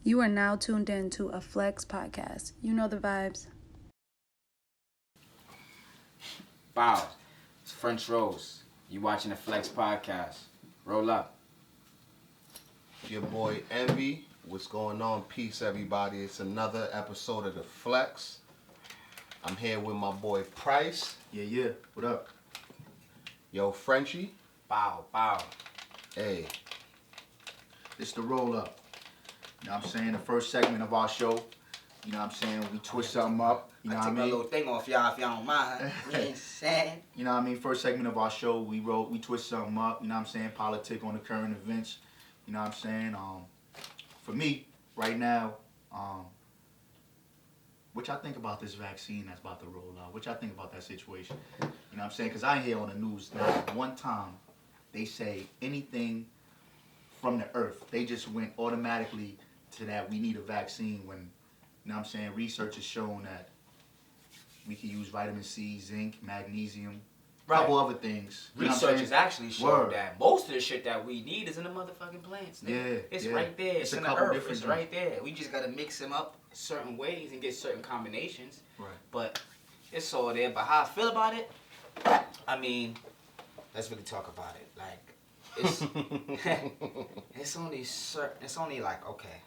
You are now tuned in to a Flex podcast. You know the vibes. Bow. It's French Rose. You watching the Flex podcast. Roll up. Your boy Envy. What's going on? Peace, everybody. It's another episode of the Flex. I'm here with my boy Price. Yeah. What up? Yo, Frenchie. Bow. Hey. It's the roll up. You know what I'm saying? The first segment of our show. You know what I'm saying? We twist something up. You know what I take mean? a little thing off y'all if y'all don't mind. You know what I'm saying? You know what I mean? First segment of our show, we twist something up. You know what I'm saying? Politic on the current events. You know what I'm saying? For me, right now, what y'all think about this vaccine that's about to roll out? What y'all think about that situation? You know what I'm saying? Because I hear on the news that one time they say anything from the earth, they just went automatically to that we need a vaccine when, you know what I'm saying, research has shown that we can use vitamin C, zinc, magnesium, a couple other things. You know what I'm Research saying? has actually shown that most of the shit that we need is in the motherfucking plants. Nigga. Yeah, it's yeah. right there. It's a in the couple earth. different It's right there. We just gotta mix them up certain ways and get certain combinations. Right. But it's all there. But how I feel about it, I mean, let's really talk about it. Like, it's it's only like, okay,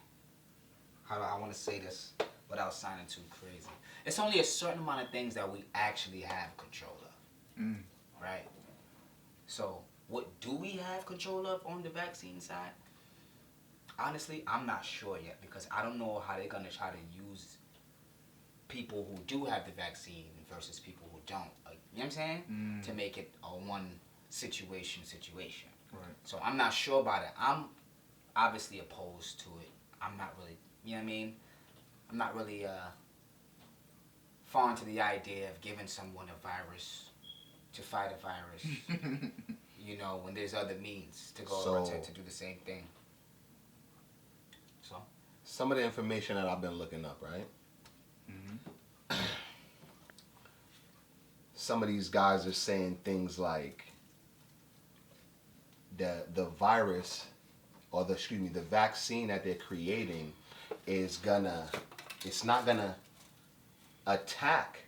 how do I want to say this without sounding too crazy? It's only a certain amount of things that we actually have control of, right? So, what do we have control of on the vaccine side? Honestly, I'm not sure yet because I don't know how they're gonna try to use people who do have the vaccine versus people who don't. Like, you know what I'm saying? To make it a one situation. Right. So I'm not sure about it. I'm obviously opposed to it. I'm not really, you know what I mean? I'm not really fond to the idea of giving someone a virus to fight a virus. You know, when there's other means to go around to do the same thing. So Some of the information that I've been looking up, right? Some of these guys are saying things like the virus or the vaccine that they're creating it's not gonna attack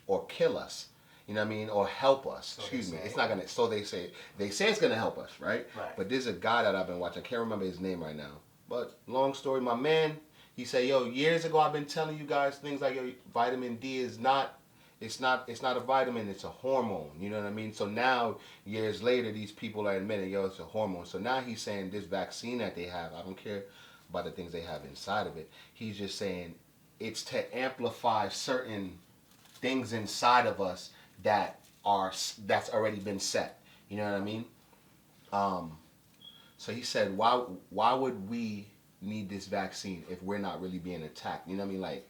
or kill us. You know what I mean? Or help us. It's not gonna. So they say it's gonna help us, right? Right. But there's a guy that I've been watching. I can't remember his name right now. But long story, my man, he said, yo, years ago I've been telling you guys things like, yo, vitamin D is not. It's not a vitamin. It's a hormone. You know what I mean? So now, years later, these people are admitting, yo, it's a hormone. So now he's saying this vaccine that they have. I don't care about the things they have inside of it. He's just saying it's to amplify certain things inside of us that's already been set. You know what I mean? So he said, why would we need this vaccine if we're not really being attacked? You know what I mean? Like,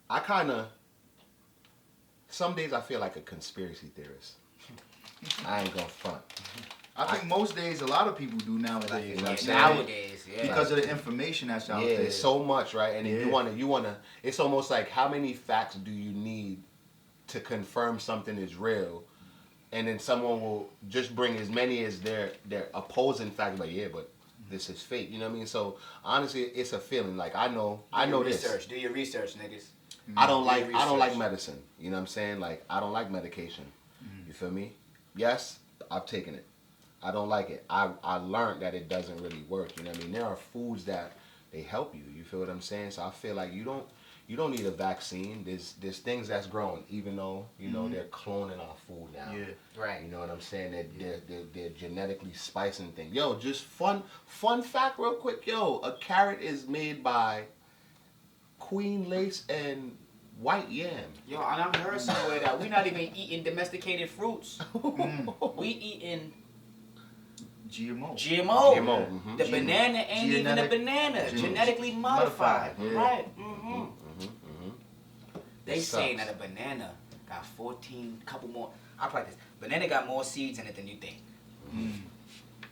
I kind of, some days I feel like a conspiracy theorist. I ain't gonna front. I think most days a lot of people do nowadays. nowadays, because of the information that's out there. Yeah, it's so much, right? And then you wanna. It's almost like how many facts do you need to confirm something is real, and then someone will just bring as many as their opposing facts. But but this is fake. You know what I mean? So honestly, it's a feeling. Like I know this. Do your research, niggas. I don't like medicine. You know what I'm saying? Like I don't like medication. You feel me? Yes, I've taken it. I don't like it. I learned that it doesn't really work. You know what I mean? There are foods that they help you. You feel what I'm saying? So I feel like you don't need a vaccine. There's things that's growing, even though they're cloning our food now. Yeah, right. You know what I'm saying? They're genetically spicing things. Yo, just fun fact, real quick. Yo, a carrot is made by queen lace and white yam. Yo, and I've heard somewhere that we're not even eating domesticated fruits. We eating GMO. The banana ain't even a banana. Genetically modified. Yeah. Right. They It saying sucks. that a banana got 14, couple more. I practice. Banana got more seeds in it than you think.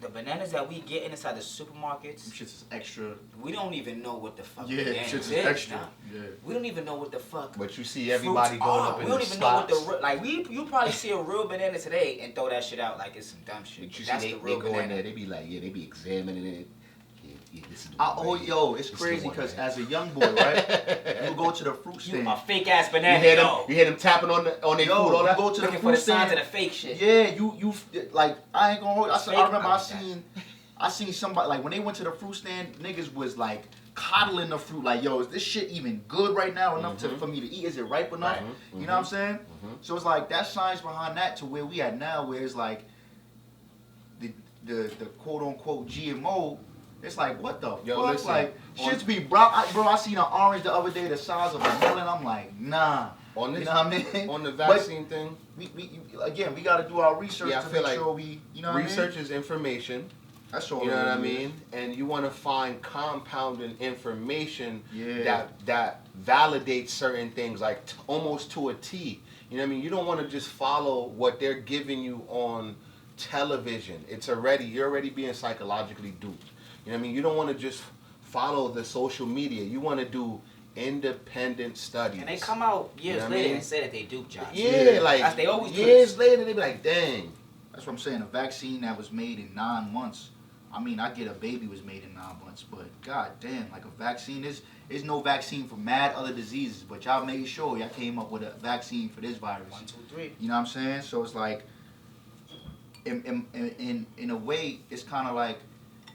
The bananas that we get inside the supermarkets, Them shits is extra. we don't even know what the fuck. Yeah, bananas shits is is, extra. nah. Yeah. We don't even know what the fuck. But you see everybody fruits going are. up in We don't the even spots. know what the you probably see a real banana today and throw that shit out like it's some dumb shit. But you That's see the they real go in banana. there, they be like, they be examining it. Yeah, yeah, this is the it's This crazy is the one, because right? as a young boy, right, you go to the fruit You stand. a fake ass You banana, hear them? yo. You hear them tapping on their food, all You that. go to the Looking for fruit the signs stand. of the fake shit. Yeah, you like I ain't gonna hold. It's fake, I remember I like that. I seen somebody like when they went to the fruit stand, niggas was like coddling the fruit, like, yo, is this shit even good right now enough for me to eat? Is it ripe enough? Right. You know what I'm saying? So it's like that science behind that to where we at now, where it's like the quote unquote GMO. It's like, what the Yo, fuck? listen, Like, on- shit's be bro. I seen an orange the other day the size of a melon. I'm like, nah. On this, you know what I mean? on the But vaccine thing, we we got to do our research Yeah, I to feel make like sure we, you know what research I mean? is information. That's all You know it what I really mean? And you want to find compounding information Yeah. that validates certain things, like almost to a T. You know what I mean? You don't want to just follow what they're giving you on television. You're already being psychologically duped. You know what I mean? You don't want to just follow the social media. You want to do independent studies. And they come out years You know what I later mean? and say that they dupe Josh. Yeah, like As they always do years this. later, they be like, dang. That's what I'm saying. A vaccine that was made in 9 months. I mean, I get a baby was made in 9 months, but god damn, like a vaccine is no vaccine for mad other diseases, but y'all made sure y'all came up with a vaccine for this virus. 1, 2, 3. You know what I'm saying? So it's like, in a way, it's kind of like,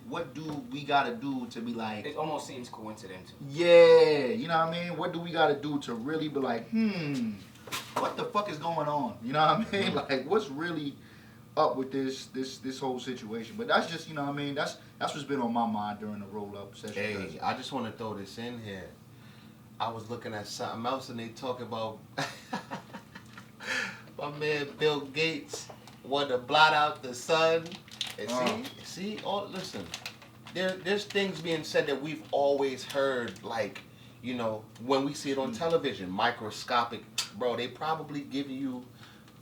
what do we gotta do to be like, It almost seems coincidental. yeah, you know what I mean? What do we gotta do to really be like, what the fuck is going on? You know what I mean? Like, what's really up with this whole situation? But that's just, you know what I mean? That's what's been on my mind during the roll-up session. Hey, I just want to throw this in here. I was looking at something else and they talk about my man Bill Gates wanted to blot out the sun. And listen, there's things being said that we've always heard, like, you know, when we see it on television, microscopic. Bro, they probably give you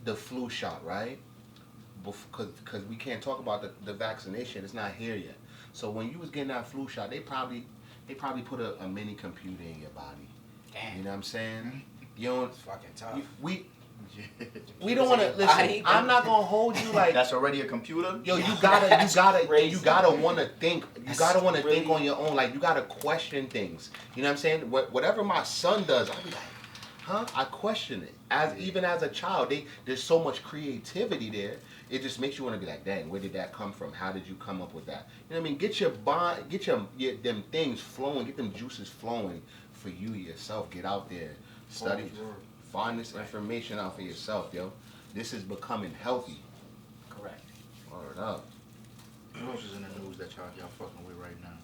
the flu shot, right? Because we can't talk about the vaccination. It's not here yet. So when you was getting that flu shot, they probably put a mini computer in your body. Damn. You know what I'm saying? You don't. It's fucking tough. We don't want to listen. I'm not gonna hold you like That's already a computer? yo. You Crazy. gotta want to think. You That's gotta want to really- think on your own. Like you gotta question things. You know what I'm saying? Whatever my son does, I'll be like, huh? I question it. Even as a child, there's so much creativity there. It just makes you want to be like, dang, where did that come from? How did you come up with that? You know what I mean? Get your them things flowing. Get them juices flowing for you yourself. Get out there, study, find this information out for yourself, yo. This is becoming healthy. Correct. Word up. What else is in the news that y'all fucking with right now?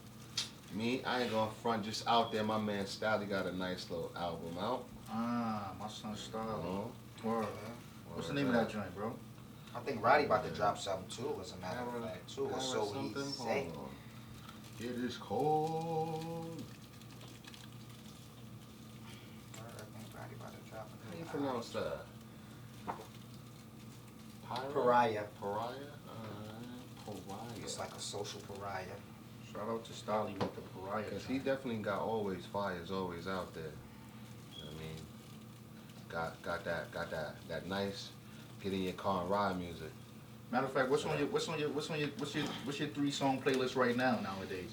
Me, I ain't gonna front. Just out there, my man Stally got a nice little album out. Ah, my son Style. Word. What's the Word name of up. that joint, bro? I think Roddy about to drop something too, as a matter of Para- fact, too. para Or so he something? say. Hold on. It is cold. I think Roddy about to drop How do you pronounce that? Pariah. Pariah? Pariah. It's like a social pariah. Shout out to Stolly with the Pariah. Because he joint. definitely got always fires always out there. You know what I mean? Got that nice get in your car and ride music. Matter of fact, what's your 3-song playlist right now nowadays?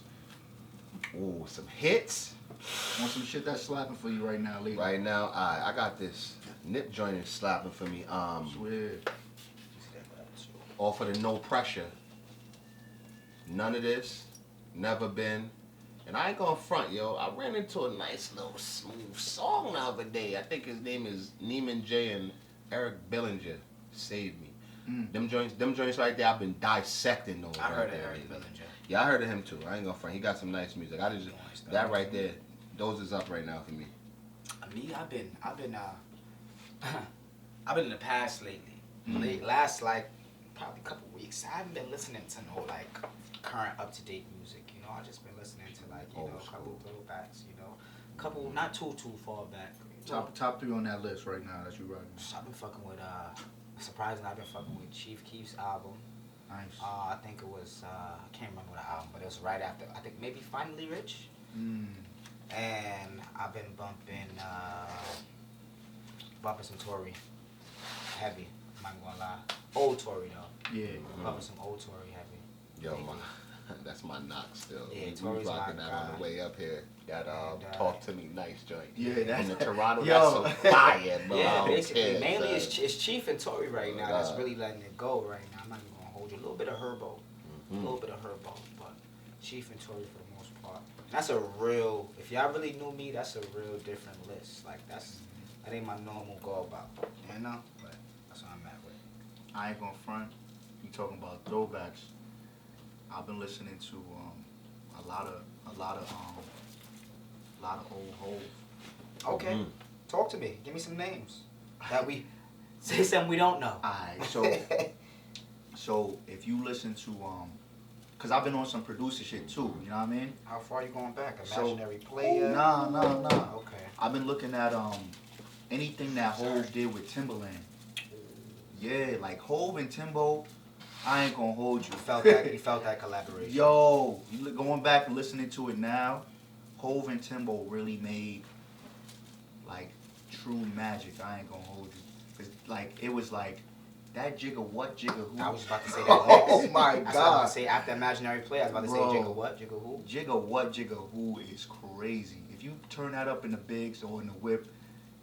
Ooh, some hits. Want some shit that's slapping for you right now, lady? Right now, I got this Nip joint is slapping for me. Swear. Off of the No Pressure. None of this. Never been. And I ain't gonna front, yo. I ran into a nice little smooth song the other day. I think his name is Neiman J and Eric Bellinger. Saved me. Them joints right there, I've been dissecting those. I right heard of there. Eric Bellinger. Yeah, I heard of him too. I ain't gonna front. He got some nice music. That right there, those is up right now for me. Me, I've been in the past lately. Last like probably a couple weeks. I haven't been listening to no like current up to date music. You know, I just been listening to like a couple throwbacks. You know, couple not too far back. Top 3 on that list right now that you rocking. I've been fucking with surprisingly I've been fucking with Chief Keef's album. Nice. I think it was I can't remember the album, but it was right after I think maybe Finally Rich. And I've been bumping some Tory heavy. I'm not gonna lie. Old Tory though. Yeah. Bumping some old Tory heavy. Yo, That's my knock still. Yeah, We was Tory's rocking my that on guy. the way up here. That And, Talk to Me Nice joint. Yeah, that's in the Toronto. Yo. That's so fire, bro. I Yeah, don't basically, care, mainly son. it's Chief and Tory right now that's really letting it go right now. I'm not even gonna hold you. A little bit of Herbo, a little bit of Herbo, but Chief and Tory for the most part. That's a real. If y'all really knew me, that's a real different list. Like that ain't my normal go about. You know, but that's what I'm at with. I ain't gonna front. You talking about throwbacks? I've been listening to a lot of old Hov. Okay, talk to me. Give me some names that we say something we don't know. Alright, so if you listen to cause I've been on some producer shit too. You know what I mean? How far you going back? So- Imaginary Player. Nah. Okay. I've been looking at anything that Hov did with Timbaland. Yeah, like Hov and Timbo. I ain't gonna hold you. You felt that collaboration. Yo, going back and listening to it now, Hov and Timbo really made like true magic. I ain't gonna hold you, cause like it was like that jigga what jigga who. I was about to say that. Oh next. my That's what I was god. about to say after Imaginary Player. I was about to Bro. say Jigga what, Jigga who. Jigga what jigga who is crazy. If you turn that up in the bigs or in the whip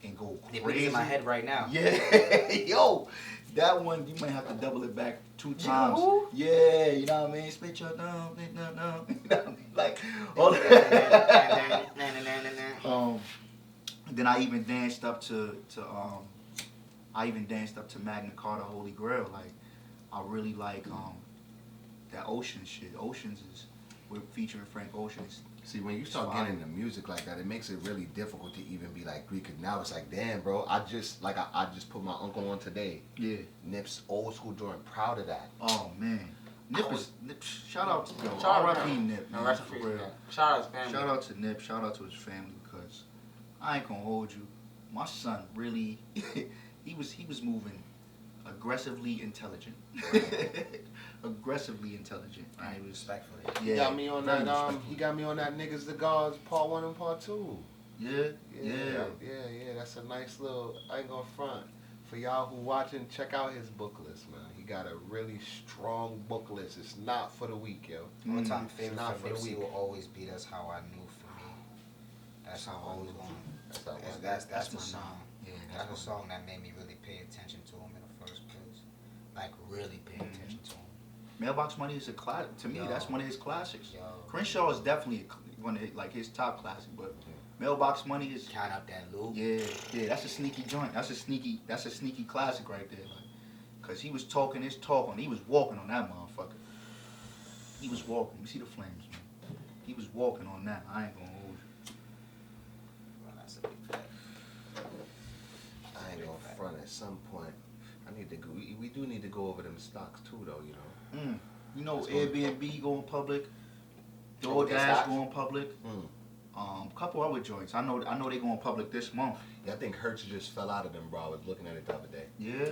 and go It crazy. plays in my head right now. Yeah, yo, that one you might have to double it back 2 times. who? Yeah, you know what I mean. Spit your thumb, you know what I mean? Like all that. Then I even danced up to Magna Carta Holy Grail. Like I really like that Ocean shit. Oceans is we're featuring Frank Ocean. See, when you start getting into music like that, it makes it really difficult to even be like Greek. Cause now it's like, damn, bro. I just put my uncle on today. Yeah. Nip's old school joint. Proud of that. Oh man. Nip. Shout out to Shout out R.I.P. Nip. No, man, rest for in peace, real. man. Shout out to family. Shout out to Nip. Shout out to his family because I ain't gonna hold you. My son really, he was moving aggressively intelligent. Aggressively intelligent. Right, respectfully. He got me on very that. respectful. He got me on that Niggas the Gods Part 1 and Part 2. Yeah. Yeah. That's a nice little. I ain't gonna front. For y'all who watching, check out his book list, man. He got a really strong book list. It's not for the weak, yo. All time favorite not for for the Nipsey weak. will always be That's How I Knew for me. That's how I always going. That's how I That's my the song. song. Yeah, That's my the song that made me really pay attention to him in the first place. Like really pay attention to him. Mailbox Money is a classic. To me, Yo. that's one of his classics. Yo. Crenshaw is definitely one of his top classic, but Mailbox Money is. Count up that loop. Yeah, that's a sneaky joint. That's a sneaky classic right there. Like, cause he was talking his talk he was walking on that motherfucker. He was walking. You see the flames, man. He was walking on that. I ain't gonna hold you. Well, that's a big fact. I ain't gonna front. At some point, I need to go. We do need to go over them stocks too, though. You know. You know, Let's go. Airbnb going public, Oh, they DoorDash stocks? going public. Couple other joints. I know they going public this month. Yeah, I think Hertz just fell out of them, bro. I was looking at it the other day. Yeah,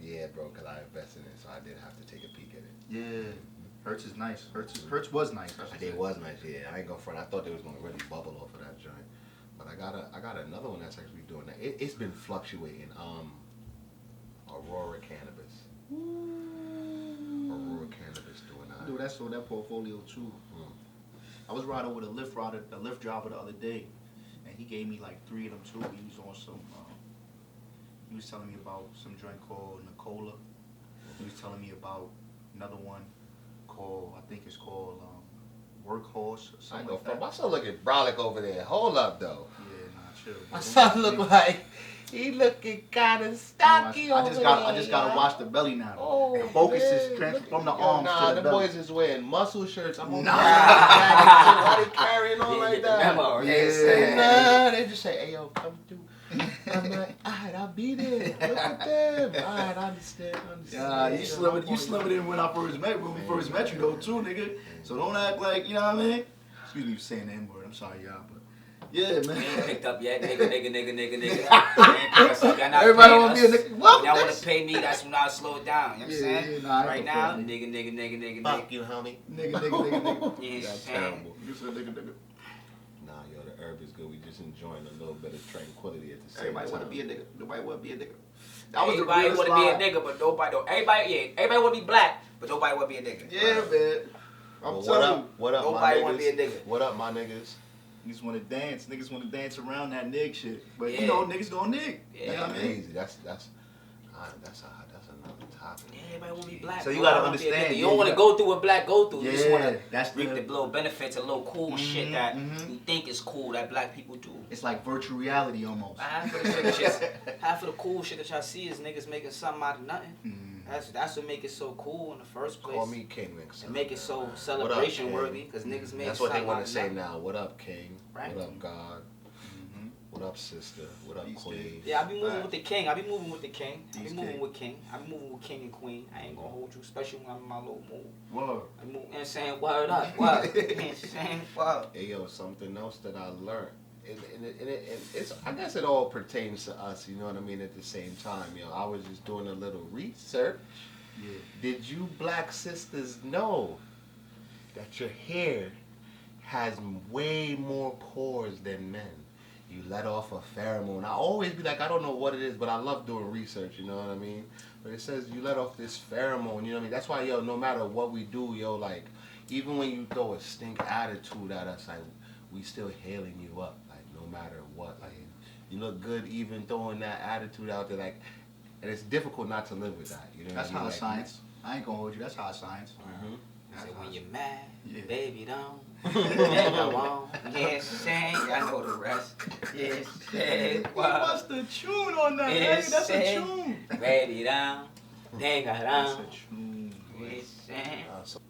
Yeah, bro, because I invested in it, so I did have to take a peek at it. yeah. Hertz is nice. Hertz was nice. I should It say. was nice, yeah. I ain't gonna front. I thought they was gonna really bubble off of that joint, but I got another one that's actually doing that. It's been fluctuating. Aurora Cannabis. Aurora Cannabis doing that. Dude, that's on that portfolio too. I was riding with a Lyft driver the other day, and he gave me like 3 of them too. He was on some. He was telling me about some joint called Nicola. He was telling me about another one called, I think it's called Workhorse or I something ain't gonna like front. that. My son looking brolic over there. Hold up, though. Yeah, nah, chill. My son look like he looking kind of stocky I over just there. gotta watch the belly now. Oh, the focus man. is transferred from the Yo, arms nah, to the the belly. boys is wearing muscle shirts. I'm on Nah. Why they carrying on You like get the that? memo, Yeah. Nah, they just say, "Hey, yo, come through." I'm like, alright, I'll be there. Look at them. Alright, I understand. Yeah, you slimmer than when we first met you though too, nigga. So don't act like, you know what I mean? Excuse me for saying the N-word, I'm sorry y'all, but yeah, man. We ain't picked up yet, nigga. We ain't picked us up. Y'all not Everybody paying wanna us. be a nigga. What? When y'all wanna pay me, that's when I'll slow it down. You know what I'm Yeah, saying? yeah, nah, I ain't Right gonna now, pay nigga. Fuck you, homie. Nigga. You know what I'm That's saying? terrible. You said nigga. Nah, yo, the herb is good. We just enjoying a little bit of tranquility at the same Everybody time. wanna be a nigga. Nobody wanna be a nigga. That was the Everybody realest wanna be a line. nigga, but nobody don't. Everybody wanna be black, but nobody wanna be a nigga. Yeah, man. I'm Well, telling you. what up, Nobody my wanna be a niggas? nigga. What up, my niggas? Niggas want to dance. Niggas want to dance around that nig shit. But Yeah. you know, niggas gonna nig. Yeah. You know what I mean? Crazy. That's another topic. Yeah, everybody want to be black. So you bro. gotta I wanna be a understand, nigga. You yeah, don't want you to go through what black go through. You just Yeah, want to that's reap the- the little benefits, a little cool shit that mhm. you think is cool that black people do. It's like virtual reality almost. Half of the cool shit that y'all see is niggas making something out of nothing. That's what make it so cool in the first place. Call me King next And time. make it so King? celebration worthy because niggas make That's what they something want out to of say nothing. now. What up, King? Right. What up, God? What up, sister? What up, Peace, Queen? Yeah, I be moving with the king. I be moving with the king. I be These moving king. with king. I be moving with king and queen. I ain't gonna hold you, especially when I'm in my little mood. Whoa. I move, you know what I'm saying? Word up. Word. You know what I'm saying? Word. Hey, yo, something else that I learned. And it's, I guess it all pertains to us, you know what I mean, at the same time. Yo, I was just doing a little research. Yeah. Did you black sisters know that your hair has way more pores than men? You let off a pheromone. I always be like, I don't know what it is, but I love doing research, you know what I mean? But it says you let off this pheromone, you know what I mean? That's why, yo, no matter what we do, yo, like, even when you throw a stink attitude at us, like, we still hailing you up, like, no matter what. Like, you look good even throwing that attitude out there, like, and it's difficult not to live with that, you know That's what I how mean? science. I ain't gonna hold you. That's how science. Mm-hmm. I said, when you're mad, Yeah. baby, don't. Nigga won't. Yes, saying. Y'all know the rest. Yes, saying. What's the tune on that? Yes, Hey, that's a saying. tune. Baby, down. Nigga That's down. a tune. Yes, saying. So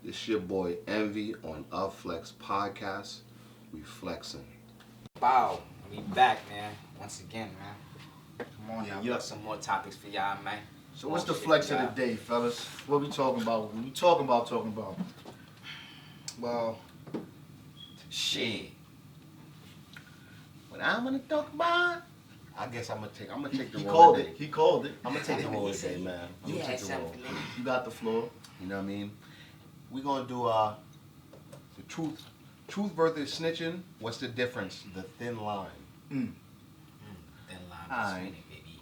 this your boy Envy on AHFLEX Podcast. We flexing. Wow. We back, man. Once again, man. Come on Yeah, now. yeah. Got some more topics for y'all, man. So what's More the shit flex for of y'all. the day, fellas? What we talking about? What we talking about? Well, Shit. what I'm gonna talk about, I guess I'm gonna take the He role called today. it. He called it. I'm gonna take the role today, man. I'm Yeah, gonna take the role. something. You got the floor. You know what I mean? We're gonna do the truth versus snitching. What's the difference? The thin line. Then line Alright. between it, baby.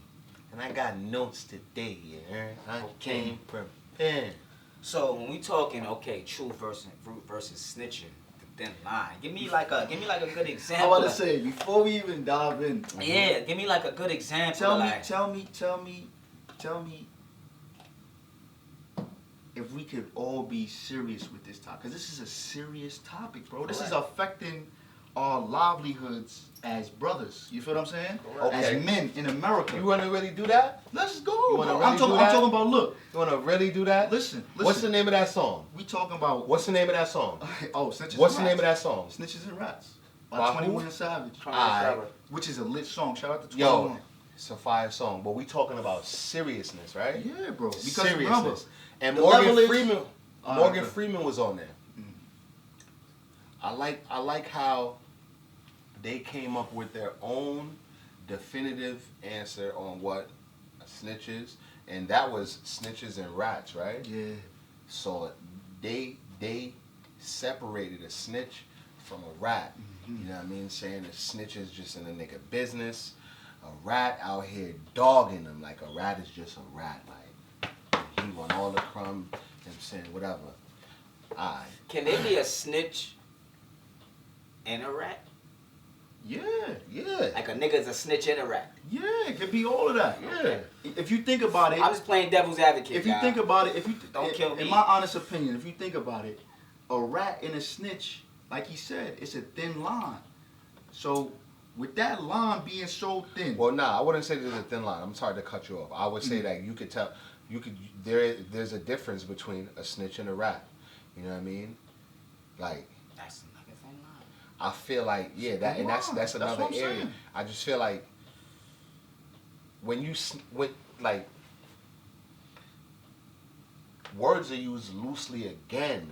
And I got notes today. Yeah, I Okay. came prepared. So when we talking, okay, truth versus snitching, the thin line. Give me like a good I example. want to say before we even dive in. Yeah, give me like a good example. Tell me, like, tell me if we could all be serious with this topic, because this is a serious topic, bro. This is Correct. affecting our livelihoods as brothers. You feel what I'm saying? Correct. Okay. As men in America. You wanna really do that? Let's go. You wanna bro. really I'm talking. do I'm that? talking about. Look, You wanna really do that? listen. What's the name of that song? We talking about. What's the name of that song? Oh, Snitches What's the and name of Rats. that song? Snitches and Rats By by who? 21 Savage, Alright. which is a lit song. Shout out to 21. Yo, it's a fire song, but we talking about seriousness, right? Yeah, bro. Because Seriousness. remember, And the Morgan level is- Freeman. Alright, Morgan good. Freeman was on there. I like how they came up with their own definitive answer on what a snitch is, and that was snitches and rats, right? Yeah. So they separated a snitch from a rat. You know what I mean? Saying a snitch is just in a nigga business. A rat out here dogging them like a rat is just a rat. Like he want all the crumbs. You know what I'm saying? Whatever. Alright. can there be a snitch and a rat? Yeah. Yeah. Like a nigga's a snitch and a rat. Yeah, it could be all of that. Yeah. If you think about it, I'm just playing devil's advocate. if you y'all. think about it, Don't kill in me. my honest opinion, if you think about it, a rat and a snitch, like he said, it's a thin line. So with that line being so thin, Well, nah, I wouldn't say there's a thin line. I'm sorry to cut you off. I would say that you could tell, there's a difference between a snitch and a rat. You know what I mean? Like, That's another thin line. I feel like, yeah, that, and that's That's another what I'm area. saying. I just feel like when like, words are used loosely again.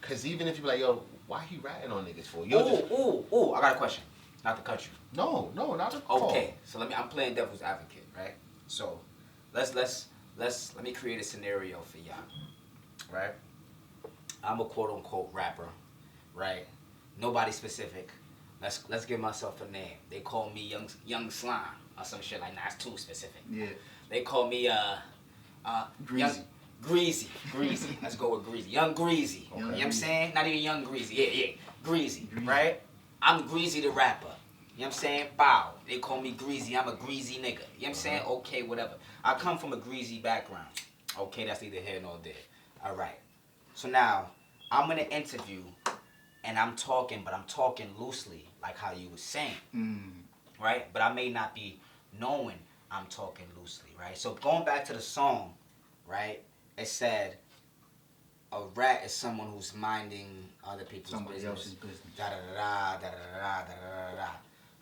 Cause even if you be like, yo, why he ratting on niggas for? You'll just, Ooh, I got a question. Not to cut you. no, not at all. Okay, so I'm playing devil's advocate, right? So let me create a scenario for y'all, right? I'm a quote unquote rapper, right? Nobody specific. Let's give myself a name. They call me Young Slime or some shit like that. Nah, it's too specific. yeah, They call me Greasy. Greasy. Let's go with Greasy. Young Greasy. You know what I'm saying? Not even Young Greasy. Yeah. Greasy, right? I'm Greasy the rapper. You know what I'm saying? Bow. They call me Greasy. I'm a greasy nigga. You know what I'm saying? Okay, whatever. I come from a greasy background. Okay, that's neither here nor there. All right. So now, I'm going to interview, and I'm talking loosely, like how you were saying. Right? But I may not be knowing I'm talking loosely, right? So going back to the song, right? It said, a rat is someone who's minding other people's Somebody else's business. Da da da da da da da da da.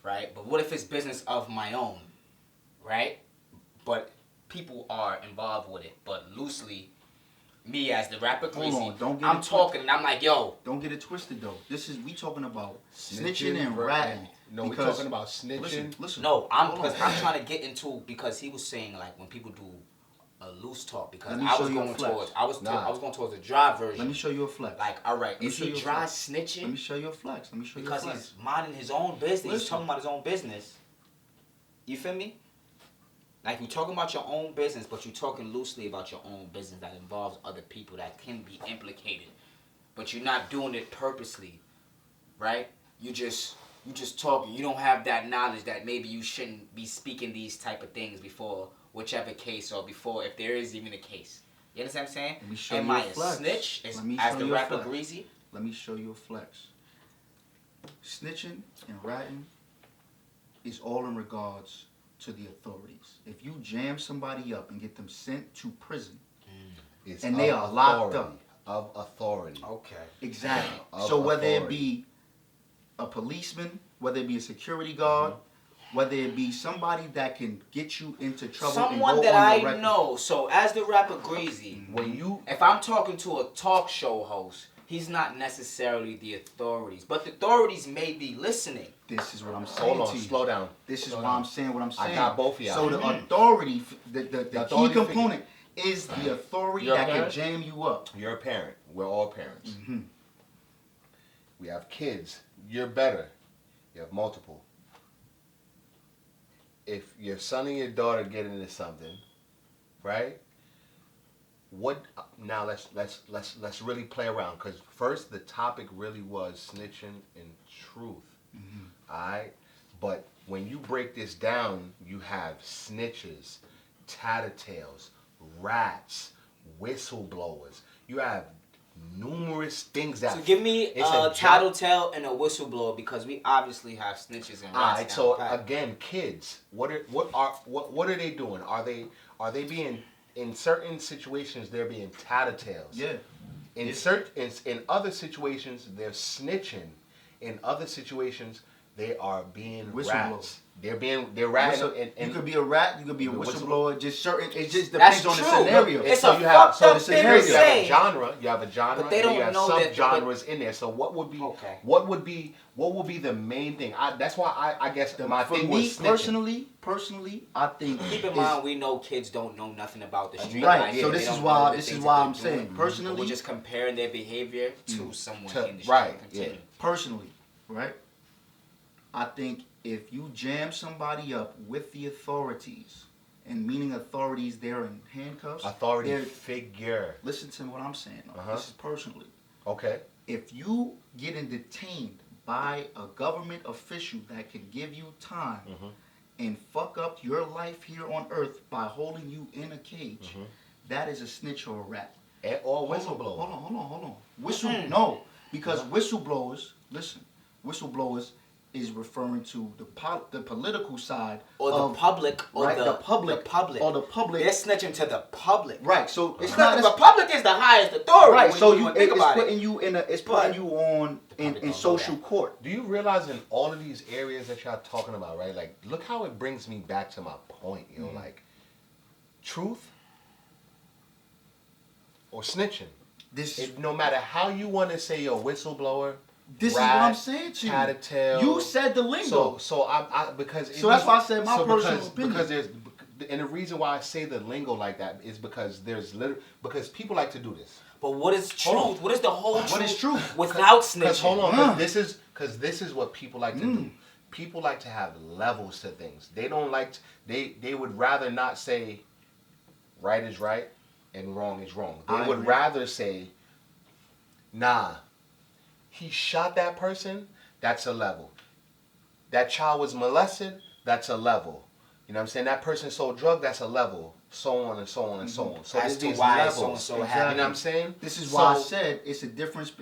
Right? But what if it's business of my own? Right? But people are involved with it. But loosely, me as the rapper Greasy, I'm talking and I'm like, yo. Don't get it twisted though. We talking about snitching and ratting. No, we're talking about snitching. Listen. No, I'm trying to get into, because he was saying like when people do a loose talk, because I was going towards the dry version. Let me show you a flex. Like, all right, is he dry snitching? Let me show you a flex. Because he's minding his own business. He's talking about his own business. You feel me? Like, you're talking about your own business, but you're talking loosely about your own business that involves other people that can be implicated. But you're not doing it purposely, right? You just talking. You don't have that knowledge that maybe you shouldn't be speaking these type of things before whichever case, or before, if there is even a case. You understand what I'm saying? Let me show Am you I a flex. snitch as the you a rapper flex. Greasy? Let me show you a flex. Snitching and ratting is all in regards to the authorities. If you jam somebody up and get them sent to prison, and they are locked up. Of authority. Okay. Exactly. Of So whether it authority. be a policeman, whether it be a security guard, whether it be somebody that can get you into trouble, Someone and go that on I the record. know. So as the rapper Greasy, if I'm talking to a talk show host, he's not necessarily the authorities, but the authorities may be listening. This is what I'm saying. Hold on, slow down. This is why I'm saying what I'm saying. I got both of y'all. So the authority, the key authority component is the authority You're a that can parent? jam you up. You're a parent. We're all parents. We have kids. You're better. You have multiple. If your son and your daughter get into something, right? What now? Let's really play around, because first the topic really was snitching and truth. All right, but when you break this down, you have snitches, tattletales, rats, whistleblowers. You have numerous things that. So give me a tattletale and a whistleblower, because we obviously have snitches and rats. All right, so again, kids, what are they doing? Are they being, in certain situations they're being tattletales? Yeah. In other situations they're snitching. In other situations they are being rats. They're ratting. You could be a rat. You could be a whistleblower. Just certain. It just That's depends on true. the scenario. It's so a you have fucked up the thing scenario. to You have say. a genre. You have a genre. But they don't and you have know that- subgenres in there. So what would be? Okay. What would be the main thing? That's why I guess my For thing me was snitching. personally, I think. Keep in mind, we know kids don't know nothing about the street Right, life. so They this don't is know why- the this is things why that I'm they're saying, doing. personally- we're just comparing their behavior to someone in the street. Right, Continue. Personally, right? I think if you jam somebody up with the authorities, and meaning authorities, they're in handcuffs. Authority figure. Listen to what I'm saying. This is personally. Okay. If you getting detained by a government official that can give you time and fuck up your life here on earth by holding you in a cage, that is a snitch or a rat. Or whistleblower. Hold on. No, because whistleblowers, listen, whistleblowers is referring to the political side Or of the public, or right, the public, or the public. They're snitching to the public. Right, so it's Because not the public is the highest authority. right. when So you you think about putting it. you in putting you on in don't know social that. court. Do you realize in all of these areas that y'all talking about, right? Like, look how it brings me back to my point, you know, like, truth or snitching. No matter how you want to say you're a whistleblower, This rat, is what I'm saying to you. tattletale. You said the lingo. So I because So that's why I said my personal opinion. Because and the reason why I say the lingo like that is because because people like to do this. But what is truth? What is the whole truth? What is truth? Without Because snitching. hold on, because this is what people like to do. People like to have levels to things. They don't like they would rather not say right is right and wrong is wrong. They would rather say, nah, he shot that person, that's a level. That child was molested, that's a level. You know what I'm saying? That person sold drugs, that's a level. So on and so on and so on. So as there's to these why levels. so You know what I'm saying? This is why I said it's a difference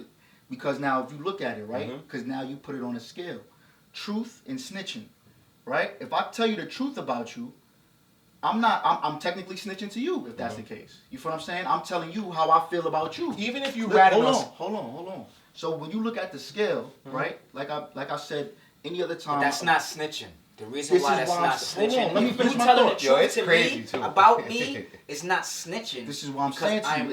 because now if you look at it, right? Because now you put it on a scale. Truth and snitching, right? If I tell you the truth about you, I'm technically snitching to you if that's the case. You feel what I'm saying? I'm telling you how I feel about you. Even if you hold on. So when you look at the scale, right? Like I said, any other time. But that's not snitching. The reason why that's not snitching. Hold on, let me finish my telling thought. the truth to me about me is not snitching. This is what I'm saying to you.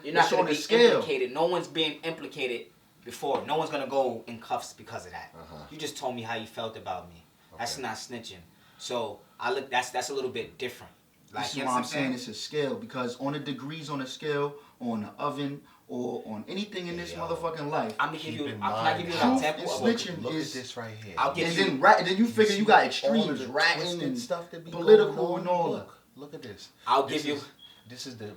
You're not going to be implicated. No one's being implicated before. No one's going to go in cuffs because of that. You just told me how you felt about me. That's not snitching. So that's a little bit different. Like, this is why I'm saying it's a scale, because on the degrees on a scale, on the oven, or on anything in this motherfucking life. I'm gonna give you. Can I give you an example of snitching? Look at this right here. I'll give you. Then you figure you got extremes, ratting and stuff that be political and all that. Look at this. I'll give you. This is the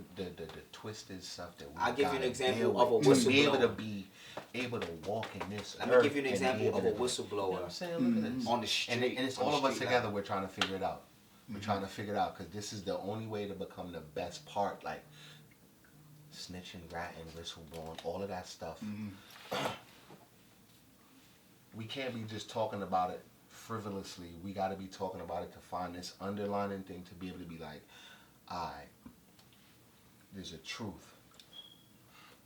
twisted stuff that we. I'll give you an example of a whistleblower. To be able to walk in this. Let me give you an example of a whistleblower. You know what I'm saying? Look at this. On the street. And it's all of us together. We're trying to figure it out. We're trying to figure it out because this is the only way to become the best part. Like snitching, ratting, whistleblowing, all of that stuff. We can't be just talking about it frivolously. We got to be talking about it to find this underlying thing to be able to be like, there's a truth.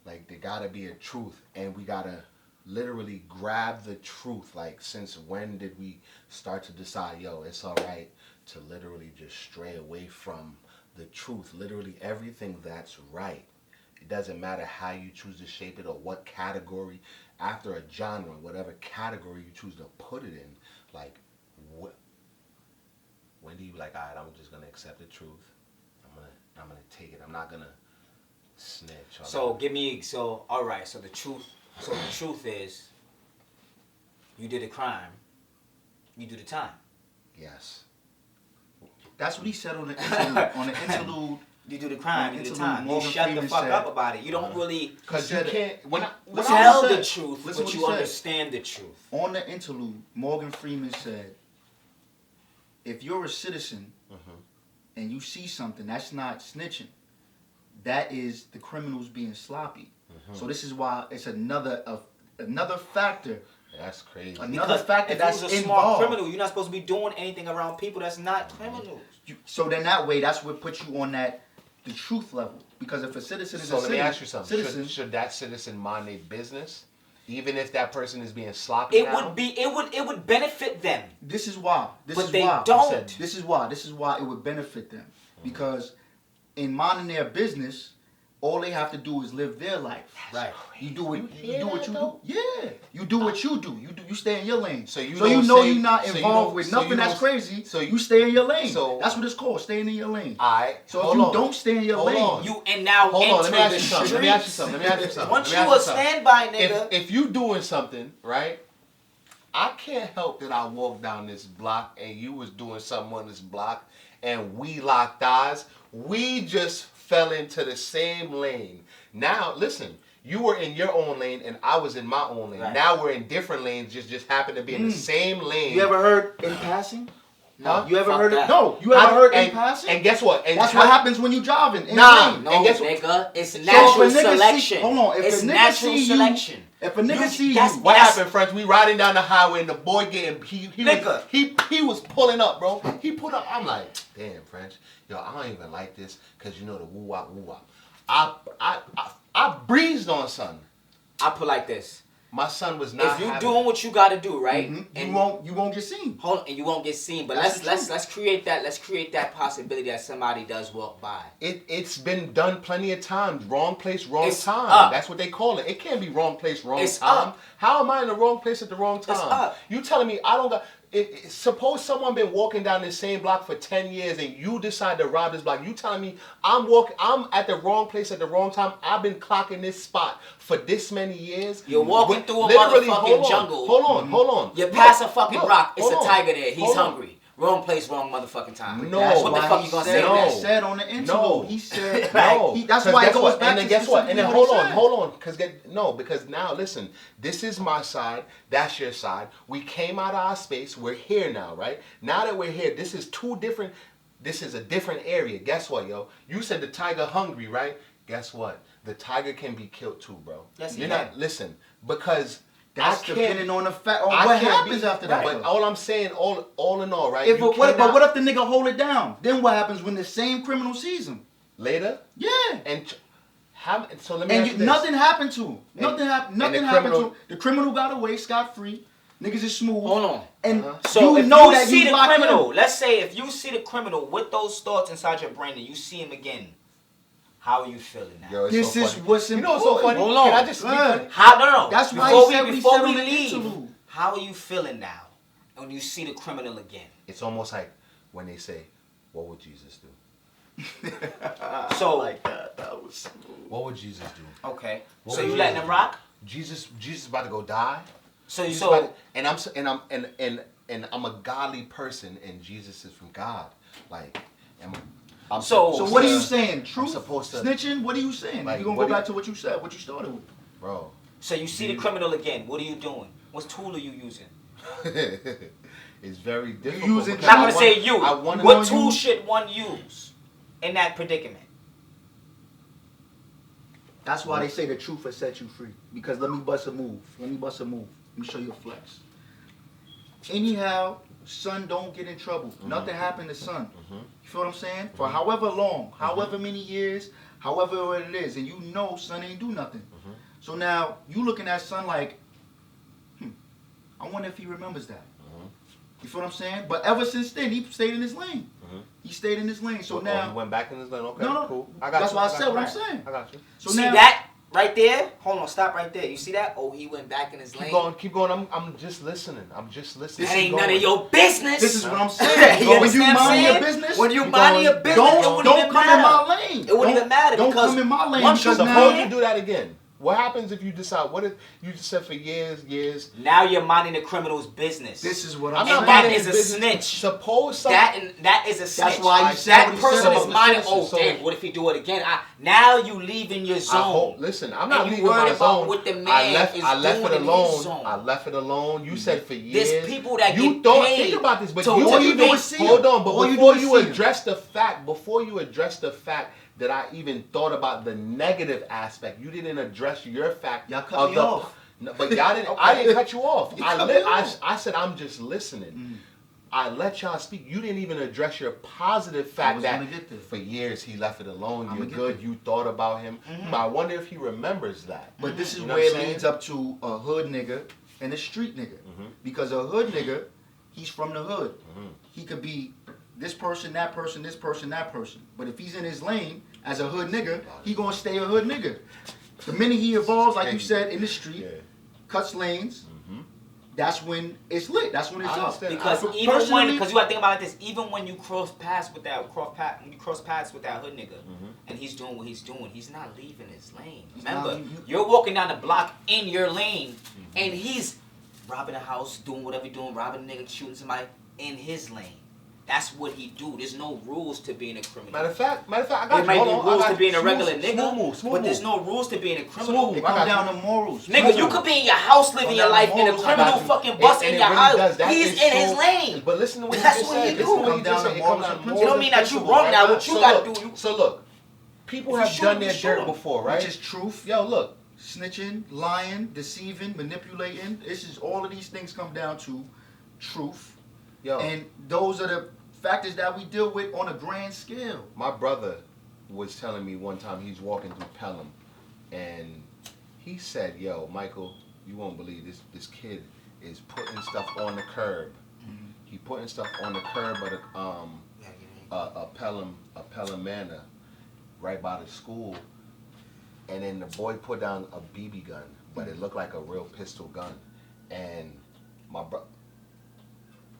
Like, there got to be a truth, and we got to literally grab the truth. Like, since when did we start to decide, yo, it's all right to literally just stray away from the truth? Literally everything that's right. It doesn't matter how you choose to shape it or what category, after a genre, whatever category you choose to put it in. Like, when do you be like, all right, I'm just gonna accept the truth. I'm gonna take it. I'm not gonna snitch. So all right. So the truth is, you did a crime. You do the time. Yes. That's what he said on the interlude. On the interlude. You do the crime, you do the time. You shut the fuck up about it. You don't really... Because you can't... tell the truth, but you understand the truth. On the interlude, Morgan Freeman said, if you're a citizen and you see something, that's not snitching. That is the criminals being sloppy. So this is why it's another factor. That's crazy. Another factor that's involved. If you're a smart criminal, you're not supposed to be doing anything around people that's not criminals. So then that way, that's what puts you on the truth level. Because if a citizen is let me ask you something. Should that citizen mind their business, even if that person is being sloppy? It would benefit them. This is why. Don't. This is why it would benefit them. Because in minding their business, all they have to do is live their life. Right. You do what you do. Yeah. You do what you do. You stay in your lane. So you know you're not involved with nothing that's crazy. So you stay in your lane. So that's what it's called, staying in your lane. Alright. So if you don't stay in your lane, you now enter the streets. Let me ask you something. Once you a standby nigga. If you doing something, right? I can't help that I walked down this block and you was doing something on this block and we locked eyes. We just fell into the same lane. Now, listen, you were in your own lane and I was in my own lane. Right. Now we're in different lanes, just happen to be in the same lane. You ever heard in passing? No. You ever heard it? No. You ever heard in passing? And guess what? And that's what happens when you driving. No, nigga. It's natural selection. Hold on. It's natural selection. If a nigga see you, what happened, friends? We riding down the highway and the boy getting he was pulling up, bro. He put up. I'm like, damn, French. Yo, I don't even like this because you know the woo wop. I breezed on son. I put like this. My son was not. If you doing what you got to do, right? And you won't get seen. Hold on, and you won't get seen. But let's create that possibility that somebody does walk by. It's been done plenty of times. Wrong place, wrong time. That's what they call it. It can't be wrong place, wrong time. Up. How am I in the wrong place at the wrong time? It's up. You telling me I don't got? Suppose someone been walking down the same block for 10 years and you decide to rob this block. You telling me I'm at the wrong place at the wrong time. I've been clocking this spot for this many years. You're walking through a motherfucking jungle. Hold on. You pass a fucking rock. It's a tiger there. He's hungry. Wrong place, wrong motherfucking time. No. That's What the why fuck he you gonna said say what he next? said on the interlude. No. He said, No, that's 'cause why it guess goes what? back And then to guess what? And then specifically what he hold said. on, because now listen, this is my side, that's your side. We came out of our space, we're here now, right? Now that we're here, this is a different area. Guess what, yo? You said the tiger hungry, right? Guess what? The tiger can be killed too, bro. Yes, he You're can. not listen, because That's I can't- depending on the fact on I what can't happens be- after that. But all I'm saying, all in all, right? If you but cannot- what if the nigga hold it down? Then what happens when the same criminal sees him? later? Yeah. So let me And ask you this. nothing happened to him. Nothing and happened the to him. criminal- The criminal got away scot free. Niggas is smooth. Hold on. And So you if know you that see you the locked criminal, in. let's say if you see the criminal with those thoughts inside your brain and you see him again, how are you feeling now? Yo, it's This so is funny. what's You know what's so funny? important. Hold on. Can I just speak Good. funny? How? No. That's why before he said what he before said we on the leave, interlude. how are you feeling now when you see the criminal again? It's almost like when they say, "What would Jesus do?" So Like that was smooth. What would Jesus do? okay, What so would you Jesus letting him do? rock? Jesus about to go die. So Jesus so about to- and I'm a godly person, and Jesus is from God. Like, I'm So So what are you saying? I'm Truth? supposed to, Snitching? What are you saying? Like, You're gonna what go do back you- to what you said, what you started with. bro? so you see the criminal again. What are you doing? What tool are you using? It's very difficult. using- because I'm not I gonna say want- you. I want to What tool should one use in that predicament? That's why they say the truth will set you free. Because let me bust a move. Let me show you a flex. Anyhow, son don't get in trouble. Nothing happened to son. You feel what I'm saying? For however long, however many years, however it is, and you know son ain't do nothing. So now you looking at son like, I wonder if he remembers that. You feel what I'm saying? But ever since then, he stayed in his lane. He stayed in his lane. So now, you went back in his lane. Okay, No, cool. I got that's you. why I got said you. what I'm saying. I got you. so See now, that right there? Hold on, stop right there. You see that? Oh, he went back in his lane. Keep going. I'm just listening. That Keep ain't going. none of your business. this is what I'm saying. You When you understand what I'm mind your saying? business, When you You minding going- your business, it don't wouldn't even come in matter. my lane. It wouldn't even matter Don't because come in my lane once because you now Suppose you do that again. What happens if you decide? What if you just said for years? now you're minding the criminal's business. this is what I'm I'm not And saying. that minding is his a business. snitch. Suppose some, that is a snitch. why he said that what he person said is about the minding. citizen. Oh So- damn! What if he do it again? Now you leaving your zone. listen, I'm not And you leaving my worried about zone. what the man I left is it doing in his alone. zone. I left it alone. You said for years. There's people that you get thought, paid think about this, but to you all didn't you do even- is see hold him. on. But All you do before is you see him. address the fact that I even thought about the negative aspect, you didn't address your fact. Y'all cut me off. No, but y'all didn't. Okay. I didn't cut you off. You cut me off. I said I'm just listening. I let y'all speak. You didn't even address your positive fact was that gonna get there. for years he left it alone. I'ma You're get good. there. You thought about him. But I wonder if he remembers that. But this is You know where what it I'm saying? leads up to a hood nigga and a street nigga. Because a hood nigga, he's from the hood. He could be this person, that person, this person, that person. But if he's in his lane as a hood nigga, he gonna stay a hood nigga. The minute he evolves, like you said, in the street, Yeah. cuts lanes, that's when it's lit. That's when it's I up. understand. Because I- even when, personally- because you gotta think about it like this, even when you cross paths with that hood nigga, and he's doing what he's doing, he's not leaving his lane. Remember, not leaving- you're walking down the block in your lane, and he's robbing a house, doing whatever he's doing, robbing a nigga, shooting somebody in his lane. That's what he do. There's no rules to being a criminal. Matter of fact, I got There you. might Hold be on, I rules got to you. being a Smooth- regular nigga, smooth but there's move. no rules to being a criminal. Smooth It I comes got down you. to morals. Nigga, you could be in your house living your life, and a criminal fucking bust in your house. He's in his lane. But listen to what That's you just what he said. do. Listen to what Come you down just to said. It morals comes and down principles. It don't mean that you principles, wrong right? now. What you So gotta look, do, you- So look, people If have you shoot done him, their you shoot dirt him. before, right? Which is truth, Yo, look. snitching, lying, deceiving, manipulating. This is all of these things come down to truth. Yo, And those are the factors that we deal with on a grand scale. my brother was telling me one time he's walking through Pelham, and he said, "Yo, Michael, you won't believe this. This kid is putting stuff on the curb. He putting stuff on the curb at a Pelham Manor, right by the school. And then the boy put down a BB gun, but it looked like a real pistol gun. And my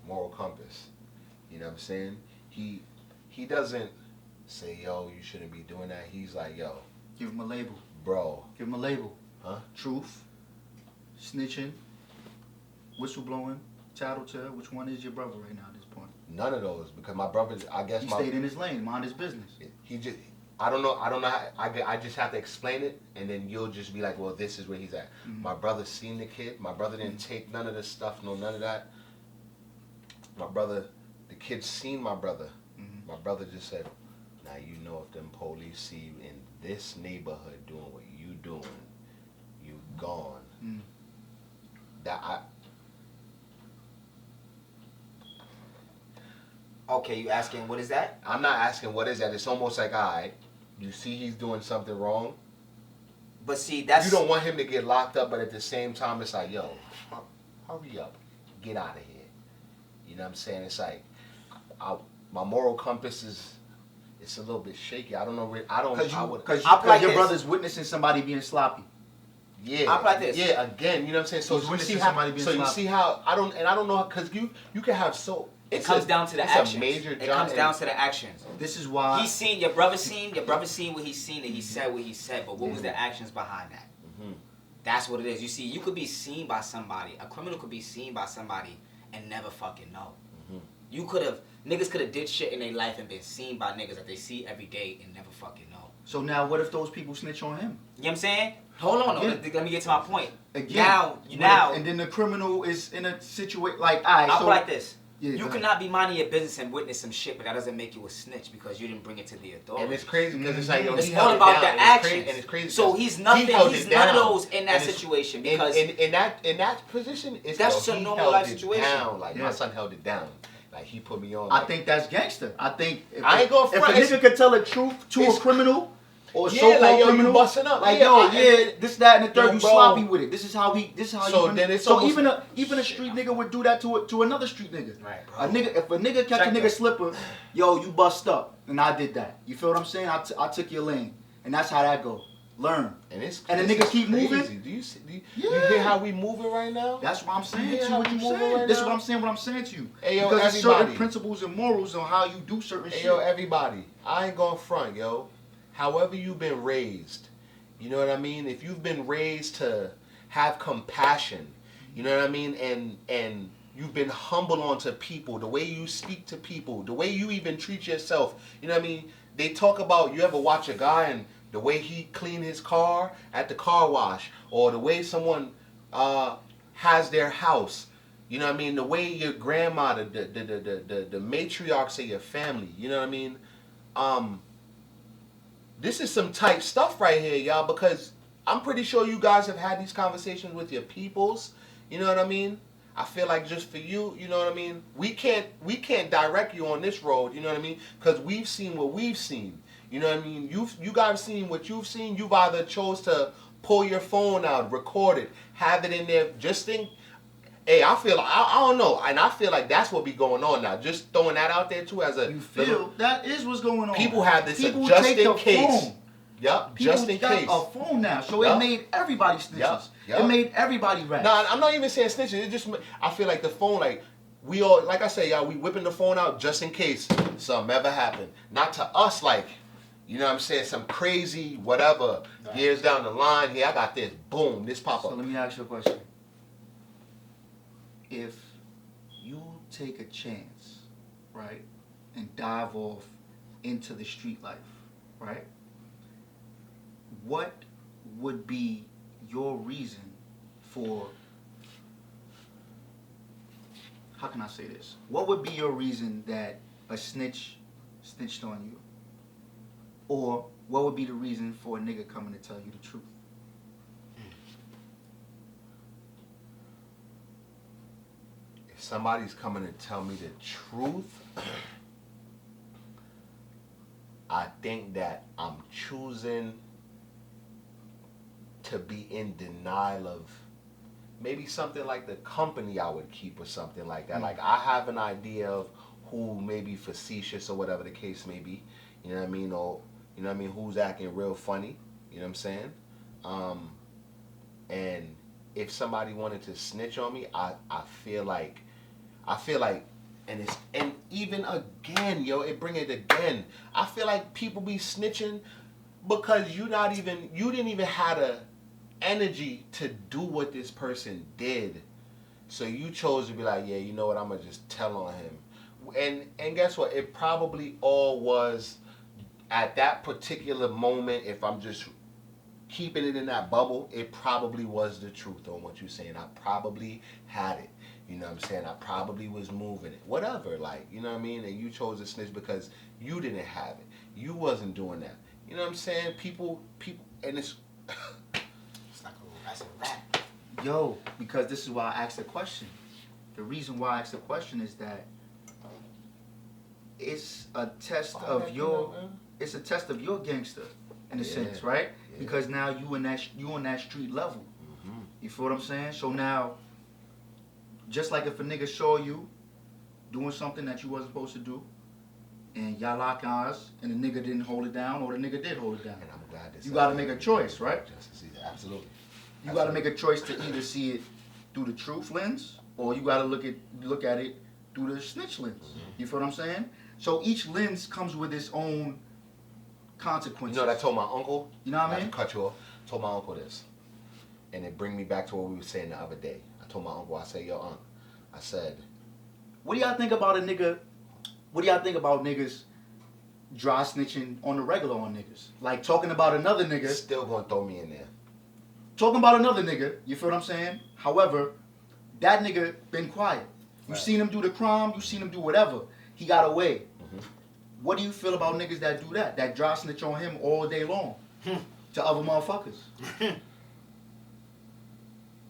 moral compass, you know what I'm saying? He doesn't say, yo, you shouldn't be doing that. He's like, yo, Give him a label. bro, Give him a label. huh? Truth, snitching, whistleblowing, tattletale. Which one is your brother right now at this point? None of those, because my brother, I guess He stayed in his lane, mind his business. he just, I don't know how, I just have to explain it, and then you'll just be like, well, this is where he's at. Mm-hmm. My brother seen the kid. My brother didn't take none of this stuff, none of that. My brother, the kid seen my brother. Mm-hmm. My brother just said, now you know if them police see you in this neighborhood doing what you doing, you gone. Mm. Okay, you asking what is that? I'm not asking what is that. It's almost like, all right, you see he's doing something wrong. But see, that's... You don't want him to get locked up, but at the same time, it's like, yo, hurry up. Get out of here. You know what I'm saying? It's like, my moral compass is, it's a little bit shaky. I don't know. Because like your this. brother's witnessing somebody being sloppy. Yeah. I'm like this. Yeah, again, you know what I'm saying? So He's you see witnessing how, somebody being so you sloppy. see how, I don't know, because you can have so... It comes down to the it's actions. A major it comes down to the actions. This is why He seen, your brother seen what he seen, and he said what he said, but what was the actions behind that? Mm-hmm. That's what it is. You see, you could be seen by somebody, a criminal could be seen by somebody and never fucking know. Mm-hmm. Niggas could have did shit in their life and been seen by niggas that they see every day and never fucking know. So now, what if those people snitch on him? You know what I'm saying? Hold on, Again. let me get to my point. Again, Now, and then the criminal is in a situation like, all right, I'll so put it like this. Yeah, you go could ahead. not be minding your business and witness some shit, but that doesn't make you a snitch because you didn't bring it to the authorities. And it's crazy because it's like, yo, It's he all held it about down, the and it's crazy- actions. and it's crazy So because he's nothing. he held He's it none of down. those in that And it's- situation because in that position, it's That's yo, just a he normal held life it situation. down. Like Yeah. my son held it down. Like he put me on. I Like, think that's gangster. I think if, I ain't gonna if front, a it's- nigga could tell the truth to a it's- criminal or Yeah, so-called like, yo, you criminal, busting up. like Yeah, this, that, and the third, Yo, you bro. sloppy with it. This is how So you. then it's so almost- even a street nigga would do that to another street nigga. Right, A nigga, if a nigga catch Check a nigga that. slipper, yo, you bust up, and I did that. You feel what I'm saying? I took your lane, and that's how that go. Learn. and it's And the this nigga is keep crazy. moving? Do you see? Do you Yeah. hear how we moving right now? That's what I'm saying Yeah, to you. how What we you moving saying? right This is now? what I'm saying. What I'm saying to you. Hey, yo, because there's certain everybody. principles and morals on how you do certain Hey, shit. yo, everybody, I ain't going front, yo. However you've been raised, you know what I mean? If you've been raised to have compassion, you know what I mean? And you've been humble onto people, the way you speak to people, the way you even treat yourself, you know what I mean? They talk about, you ever watch a guy and the way he clean his car at the car wash, or the way someone has their house. You know what I mean? The way your grandma, the matriarchs of your family, you know what I mean? This is some tight stuff right here, y'all, because I'm pretty sure you guys have had these conversations with your peoples. You know what I mean? I feel like just for you, you know what I mean? We can't direct you on this road, you know what I mean? Because we've seen what we've seen. You know what I mean? You guys seen what you've seen. You've either chose to pull your phone out, record it, have it in there, just think. Hey, I don't know, and I feel like that's what be going on now. Just throwing that out there too as a You feel that is what's going on. people have this People just take in the case. phone. Yep, People just in got case. a phone now, so Yup. it made everybody snitches. Yup. It made everybody rats. Nah, I'm not even saying snitching. It just, I feel like the phone, like we all, like I say, y'all, we whipping the phone out just in case something ever happened. Not to us, like, you know what I'm saying, some crazy whatever. Right. Years down the line, here I got this, boom, this pop So up. let me ask you a question. If you take a chance, right, and dive off into the street life, right, what would be your reason for, how can I say this? What would be your reason that a snitch snitched on you? Or what would be the reason for a nigga coming to tell you the truth? If somebody's coming to tell me the truth, I think that I'm choosing to be in denial of maybe something like the company I would keep or something like that. Like I have an idea of who may be facetious or whatever the case may be. You know what I mean? Or, you know what I mean, who's acting real funny. You know what I'm saying? And if somebody wanted to snitch on me, I feel like, and even again, yo, it bring it again. I feel like people be snitching because you didn't even have the energy to do what this person did. So you chose to be like, yeah, you know what, I'm gonna just tell on him. and guess what? It probably all was at that particular moment. If I'm just keeping it in that bubble, it probably was the truth on what you're saying. I probably had it. You know what I'm saying? I probably was moving it. Whatever, like, you know what I mean? And you chose to snitch because you didn't have it. You wasn't doing that. You know what I'm saying? People, and it's... It's like that's a rap. Yo, because this is why I asked the question. The reason why I asked the question is that it's a test of your... It's a test of your gangster, in a sense, right? Yeah. Because now you on that street level. Mm-hmm. You feel what I'm saying? So now, just like if a nigga saw you doing something that you wasn't supposed to do, and y'all lock eyes, and the nigga didn't hold it down, or the nigga did hold it down. And I'm glad this. You got to make a choice, right? Just to see that. Absolutely. You got to make a choice to either see it through the truth lens, or you got to look at it through the snitch lens. Mm-hmm. You feel what I'm saying? So each lens comes with its own consequences. You know what I told my uncle? You know what I mean? Not to cut you off. I told my uncle this. And it bring me back to what we were saying the other day. I told my uncle, I said, yo, Unc, I said, what do y'all think about a nigga? What do y'all think about niggas dry snitching on the regular on niggas? Like talking about another nigga. Still gonna throw me in there. Talking about another nigga, you feel what I'm saying? However, that nigga been quiet. You seen him do the crime, you seen him do whatever. He got away. Mm-hmm. What do you feel about niggas that do that? That dry snitch on him all day long to other motherfuckers?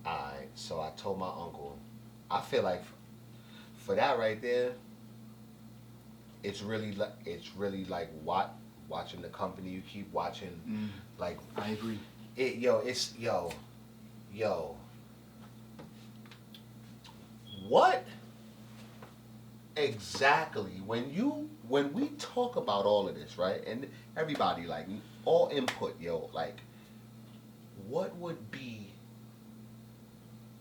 Alright, so I told my uncle, I feel like for that right there, it's really like watching the company you keep watching. Like I agree. What exactly when we talk about all of this, right? And everybody, like, all input, like, what would be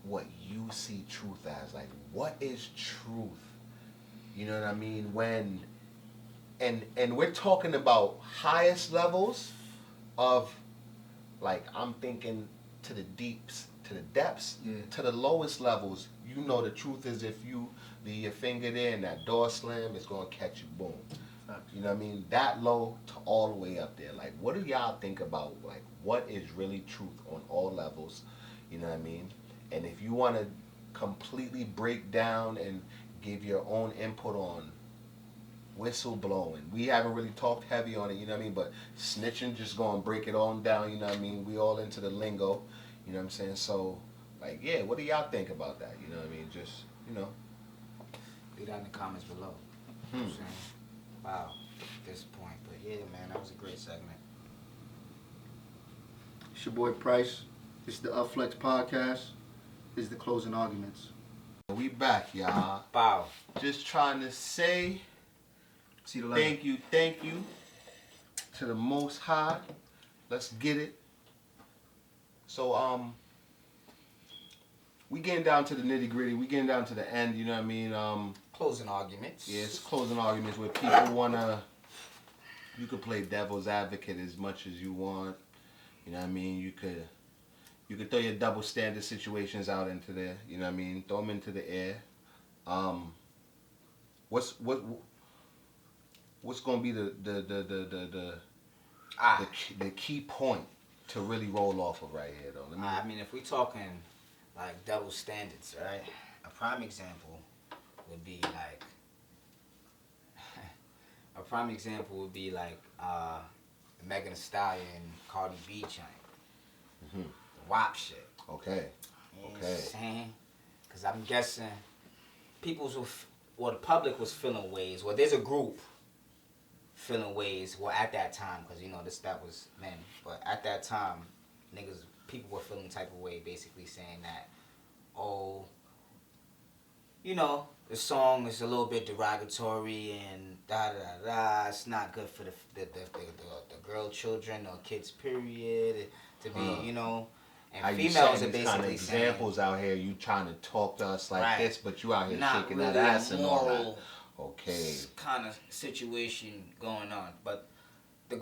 what you see truth as? Like, what is truth? You know what I mean? And we're talking about highest levels of, like, I'm thinking to the deeps, to the depths, to the lowest levels. You know the truth is if you leave your finger there and that door slam, it's going to catch you, boom. You know what I mean? That low to all the way up there. Like, what do y'all think about, like, what is really truth on all levels? You know what I mean? And if you want to completely break down and give your own input on whistleblowing. We haven't really talked heavy on it, you know what I mean? But snitching, just going to break it on down, you know what I mean? We all into the lingo, you know what I'm saying? So, like, yeah, what do y'all think about that? You know what I mean? Just, you know. Leave that in the comments below. You know what I'm saying? Wow, at this point. But yeah, man, that was a great segment. It's your boy Price. It's the AHFLEX podcast. This is the closing arguments. We back, y'all. Wow. Just trying to say... See the thank you to the Most High. Let's get it. So we getting down to the nitty gritty. We getting down to the end. You know what I mean? Closing arguments. Yeah, it's closing arguments where people wanna. You could play devil's advocate as much as you want. You know what I mean? You could throw your double standard situations out into there. You know what I mean? Throw them into the air. What's gonna be the key point to really roll off of right here, though? I mean, if we talking like double standards, right? A prime example would be like Megan Thee Stallion, Cardi B chain, the WAP shit. Okay. You know what I'm saying? Because I'm guessing the public was feeling ways. Well, there's a group feeling ways. Well, at that time, because you know that was men. But at that time, people were feeling type of way, basically saying that, oh, you know, the song is a little bit derogatory and da da da. It's not good for the girl children or kids. Period. To be, you know. And females are basically kind of examples saying, out here. You trying to talk to us like this, but you out here not shaking really that ass and all moral, that. Okay. Kind of situation going on, but the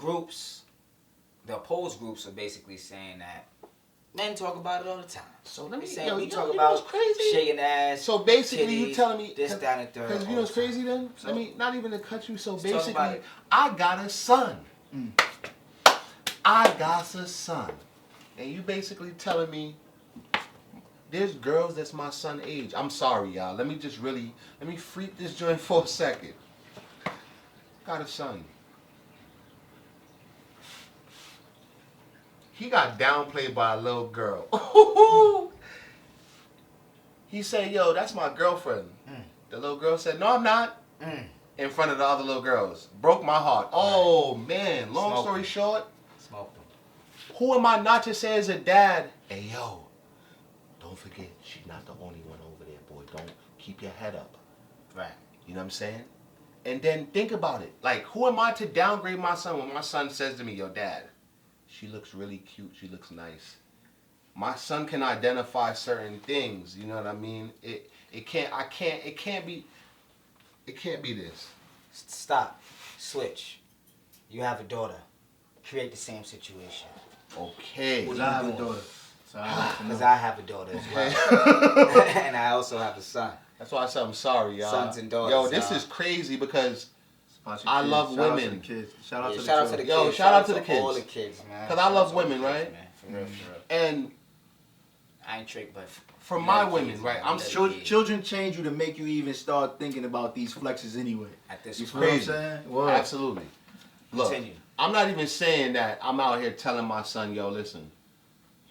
opposed groups are basically saying that Men talk about it all the time. So let me They say yo, we you talk know about what's crazy? shaking ass. So basically, titties, you telling me this, that, and the third. Because you know what's crazy then? So, I mean, not even to cut you. So Let's talk about basically, it. I got a son. I got a son, and you basically telling me there's girls that's my son age. I'm sorry, y'all. Let me freak this joint for a second. Got a son. He got downplayed by a little girl. He said, yo, that's my girlfriend. The little girl said, no, I'm not. In front of the other little girls. Broke my heart. Oh, man. Long Smoke story them. short, Smoke them. who am I not to say as a dad, hey, yo, don't forget, she's not the only one over there, boy. Don't keep your head up. Right. You know what I'm saying? And then think about it. Like, who am I to downgrade my son when my son says to me, yo, dad, she looks really cute. She looks nice. My son can identify certain things. You know what I mean? It can't be this. Stop. Switch. You have a daughter. Create the same situation. Okay. Because I have a daughter. So I like to know. Because I have a daughter as well. And I also have a son. That's why I said I'm sorry, y'all. Sons and daughters, Yo, this y'all. is crazy because About your I kids. love Shout out women. to the kids. Shout out Yeah, to the shout out to children. the Yo, kids. shout out to the kids. All the kids, man. 'Cause I Shout love out to women, all the right? kids, man. For real, for real. and I ain't tricked, but for you my love women, kids, right? man. I'm You love sure kids. Children change you to make you even start thinking about these flexes anyway. At this You point. feel what I'm Crazy. saying? Word. Absolutely. Look, Continue. I'm not even saying that I'm out here telling my son, yo, listen,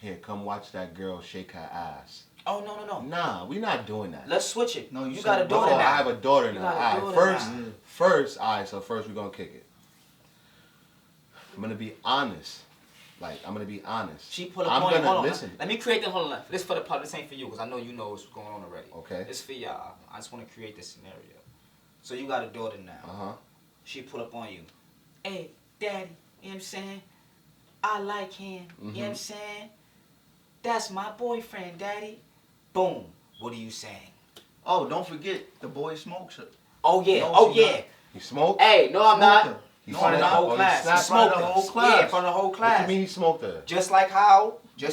here, come watch that girl shake her ass. Oh, no. Nah, we not doing that. Let's switch it. No, you you got a said- daughter Oh, now. I have a daughter You now. got a All right, daughter first, now. so first we're gonna kick it. I'm gonna be honest. She pull up I'm on you. gonna Hold on. listen. Let me create the hold on. This for the public. This ain't for you because I know you know what's going on already. Okay. It's for y'all. I just want to create this scenario. So you got a daughter now. She pull up on you. Hey, daddy. You know what I'm saying? I like him. You know what I'm saying? That's my boyfriend, daddy. Boom. What are you saying? Oh, don't forget, the boy smokes her. Oh yeah. No, Oh she yeah. not. He smoked? Hey, no, I'm Smoked not. her. He In front of the smoked whole her? class. He He slapped smoked her? her. The whole Yeah, class. in front of the whole What class. you mean he smoked her? Just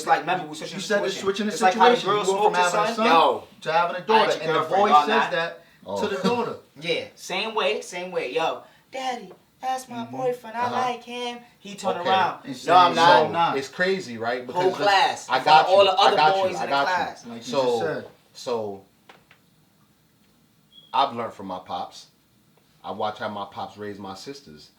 like remember we switching You said the switching the It's like how the situation. girl You went from smoked her having a son. son Yo. to having a I daughter. ain't your And the girlfriend, boy y'all says not. that Oh. to the daughter. Yeah, same way. Yo, daddy, that's my boyfriend. I like him. He turned Okay. around. And No, say, I'm "No, not. I'm not." It's crazy, right? Whole listen, class. I In front got of you. all the I other got boys you. in I the got class. you. Like you just said. So I've learned from my pops. I watch how my pops raise my sisters.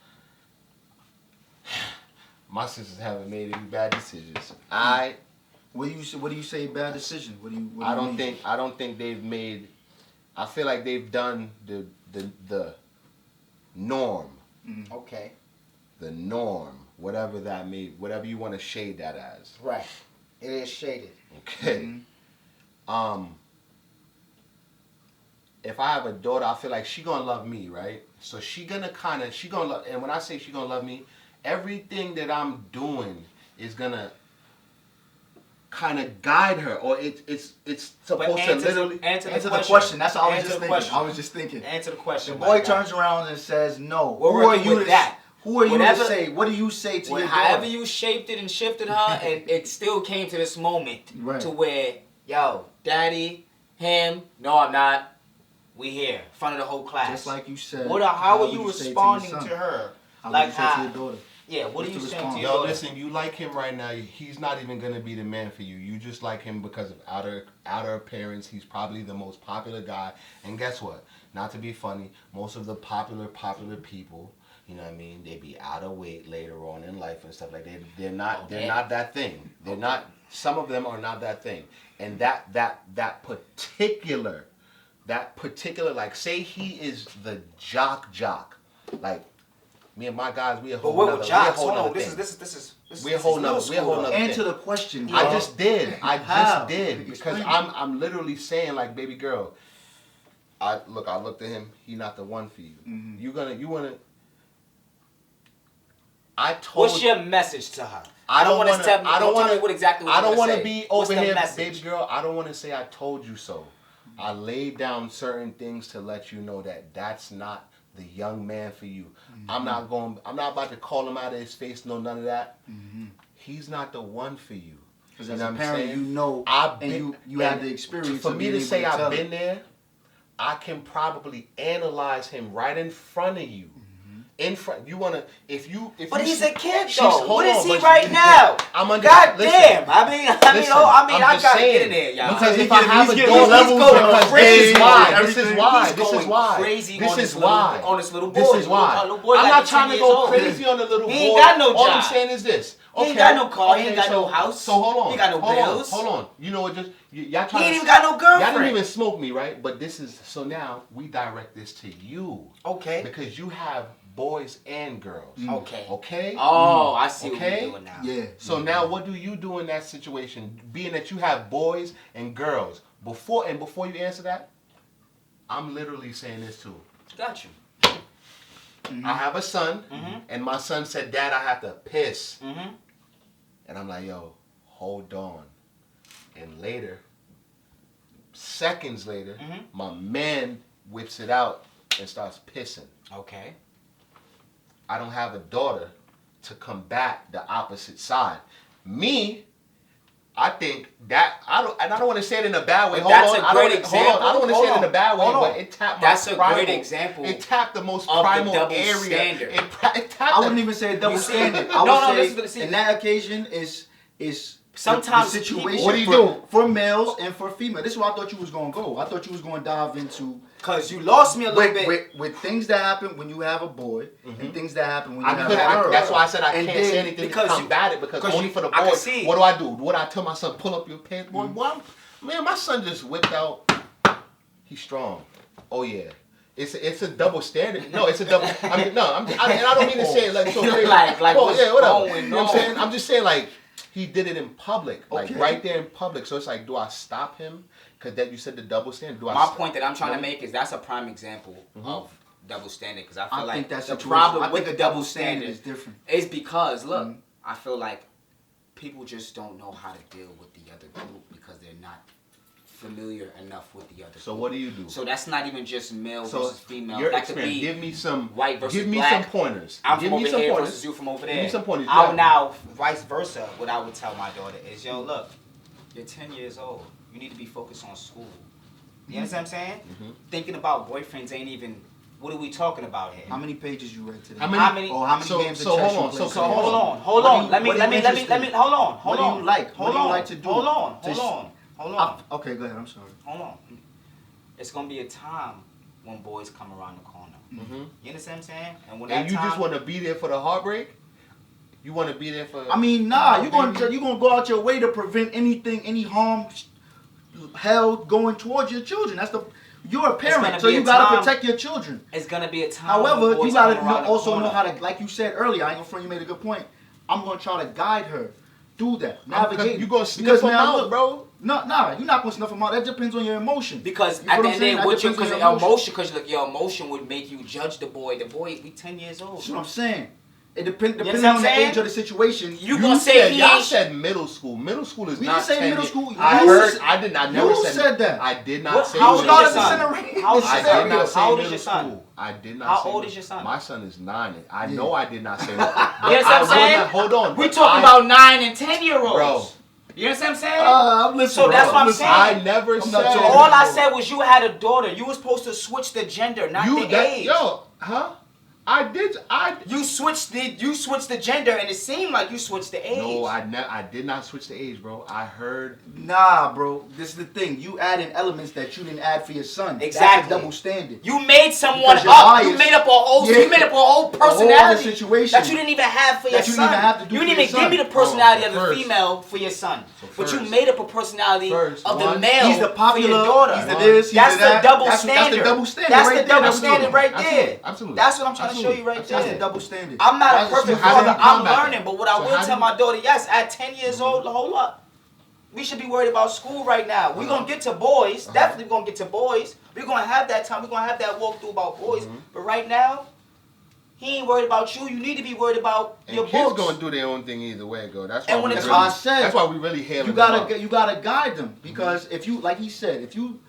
My sisters haven't made any bad decisions. What do you say? Bad decision. What do you I mean? don't think they've made. I feel like they've done the norm. Okay. The norm, whatever you want to shade that as. Right. It is shaded. Okay. If I have a daughter, I feel like she gonna love me, right? So she gonna love, and when I say she gonna love me, everything that I'm doing is gonna kind of guide her, or it's supposed to literally answer the question. That's what I was Answer just the thinking. question. I was just thinking. Answer the question. The boy my guy. turns around and says, "No." We're Who are working you with to that. Who are you Whatever- to say? What do you say to your However daughter? you shaped it and shifted her, and it still came to this moment Right. to where, yo, daddy, him, no, I'm not. We here, in front of the whole class. Just like you said. How are would you say to your responding son? to her? How Like would you say how? to your daughter? Yeah, what What's are you the saying to response? your Yo, daughter? listen, you like him right now. He's not even gonna be the man for you. You just like him because of outer appearance. He's probably the most popular guy. And guess what? Not to be funny, most of the popular people, you know what I mean, they be out of weight later on in life and stuff like that. They're not that thing. They're not. Some of them are not that thing. And that particular, like, say he is the jock, like. Me and my guys, we a whole But what nother, with we a jocks? whole Hold on, nother this thing. is We a whole nother, we a whole nother Answer thing. the question. Bro. I just did How? because Explain. I'm literally saying, like, baby girl, I looked at him. He not the one for you. Mm-hmm. You wanna. I told. What's your message to her? I don't want to. Tell me what exactly. I don't want to be What's over the here, message? baby girl. I don't want to say I told you so. I laid down certain things to let you know that that's not the young man for you. I'm not about to call him out of his face. No, none of that. He's not the one for you. Because You as know a what I'm parent, saying? you know, I've and been- you have the experience. For of me being to able say I've tell. been there, I can probably analyze him right in front of you. In front, you wanna if But you he's a kid she's- though. hold What is on, he but right now? I'm under. God listen, damn! listen, I I'm gotta just get in saying, there, y'all. Because He's if I getting- have he's a getting daughter, levels going because crazy. this is why. Everything. This is why. He's This is going why. crazy This on is his little- why. on his little boy. This is why. Little boy I'm like not he's trying 10 to years go old. crazy on the little boy. He ain't got no All job. I'm saying is this. He ain't got no car. He ain't got no house. So hold on. He ain't got no bills. Hold on. You know what? Just y'all He trying. ain't even got no Y'all girlfriend. didn't even smoke me, right? But this is so now we direct this to you. Okay. Because you have boys and girls. Okay. Okay. Oh, I see what Okay? you're doing now. Yeah. So now, what do you do in that situation? Being that you have boys and girls, before you answer that, I'm literally saying this too. Got you. I have a son, and my son said, "Dad, I have to piss," Mm-hmm. and I'm like, "Yo, hold on." And later, seconds later, my man whips it out and starts pissing. Okay. I don't have a daughter to combat the opposite side. Me, I think that I don't want to say it in a bad way. But that's a I great don't example. I don't want to say it in a bad way, Hold on. but it tapped That's my a primal, great example It tapped the most of the primal double area. standard. It tapped I wouldn't even say a double see- standard. I No, would no, say in that occasion is Sometimes the situation people- What do you for, do? for males and for female. This is where I thought you was gonna go. I thought you was gonna dive into Cause you lost me a little bit. with things that happen when you have a boy and things that happen when you I have couldn't. a girl. That's why I said I And can't then- say anything to because you- combat it because only you- for the I can boys. see. What do I do? What I tell my son? Pull up your pants, boy. What? Man, my son just whipped out. He's strong. Oh yeah. It's a double standard. No, it's a double. And I don't mean to say it like so crazy. Like oh, what's yeah, whatever. going You know what I'm on? saying? I'm just saying like he did it in public, like Okay. right there in public. So it's like, do I stop him? Because that you said the double standard. Do I? My point that I'm trying to make is that's a prime example of double standard because I feel I like think that's the situation- problem I with think the a double standard is different. is because look, I feel like people just don't know how to deal with the other group because they're not familiar enough with the other So group. what do you do? So that's not even just male So versus female. your That could experience. be Give me some white versus Give me black. some pointers. I'm Give from me over some here pointers. versus you from over there. Give me some pointers. I Yeah. would now, vice versa, what I would tell my daughter is, yo, look, you're 10 years old. You need to be focused on school. You understand what I'm saying? Thinking about boyfriends ain't even, what are we talking about here? How many pages you read today? How How many- Or how many so- games so of chess hold on, you so played so today? Hold on. What do you- Let me, what are you interested in? hold on. What do you like? Hold What do you on. like to do? Hold on. To- Hold on. Okay, go ahead. I'm sorry. Hold on. It's gonna be a time when boys come around the corner. You understand what I'm saying? And when And that you time, just want to be there for the heartbreak? You want to be there for? I mean, nah. Oh, You gonna baby. go out your way to prevent anything, any harm, hell going towards your children. You're a gonna parent, so be you a gotta time- protect your children. it's gonna be a time. when However, boys you gotta come around the also corner. know how to, like you said earlier. I ain't gonna front. You made a good point. I'm gonna try to guide her through that. Navigate. You gonna sniff Because them now out, look, bro? No, nah, you're not gonna snuff them out. That depends on your emotion. Because You at feel the what end I'm of the day, saying? what That you, depends because on your your emotion, because your emotion would make you judge the boy. The boy, we 10 years old. That's what I'm saying. It depending understand what on the I'm saying? age of the situation. You gonna say he y'all ain't- said middle school. Middle school is We not didn't say 10 middle years. school. I You heard. said- I did not. Never you said that. I did not What- say. how old is middle your school. son? How old is I your did son? not say How old middle is your son? school. I did not. How say old middle- is your son? My son is 9. I Yeah. know I did not say. You understand what I'm saying? Hold on. We but talking about 9 and 10-year-olds. Bro. You understand what I'm saying? I'm listening. So that's bro. what I'm Listen. saying. I never I'm said. not talking All I bro. said was you had a daughter. You were supposed to switch the gender, not the age. Yo, huh? I did. You switched the gender, and it seemed like you switched the age. No, I did not switch the age, bro. I heard. Nah, bro. This is the thing. You add in elements that you didn't add for your son. Exactly. That's a double standard. You made someone Because you're up. You biased. made up a whole. Yeah. You made up a whole personality situation. that you didn't even have for your That you son. didn't even have to do you for didn't your even give me son. the personality Oh, of the first. female for your son, but you first. made up a personality First, of the one. male He's the popular. for your daughter. He's the this. He's That's the that. the double That's standard. the double standard. That's right the there. double That's standard right Absolutely. there. Absolutely. That's what I'm trying to show you right That's there. the double standard. I'm not a That's- perfect so how do father. you I'm combat learning, that? but what I So will how do tell you- my daughter, yes, at 10 years old, hold up. We should be worried about school right now. We're going to get to boys. Definitely going to get to boys. We're going to have that time. We're going to have that walkthrough about boys. But right now, he ain't worried about you. You need to be worried about And your kids books. gonna do their own thing either way, go. That's why And when we it's- really, That's why I said- That's why we really hail You gotta guide them because if you, like he said, if you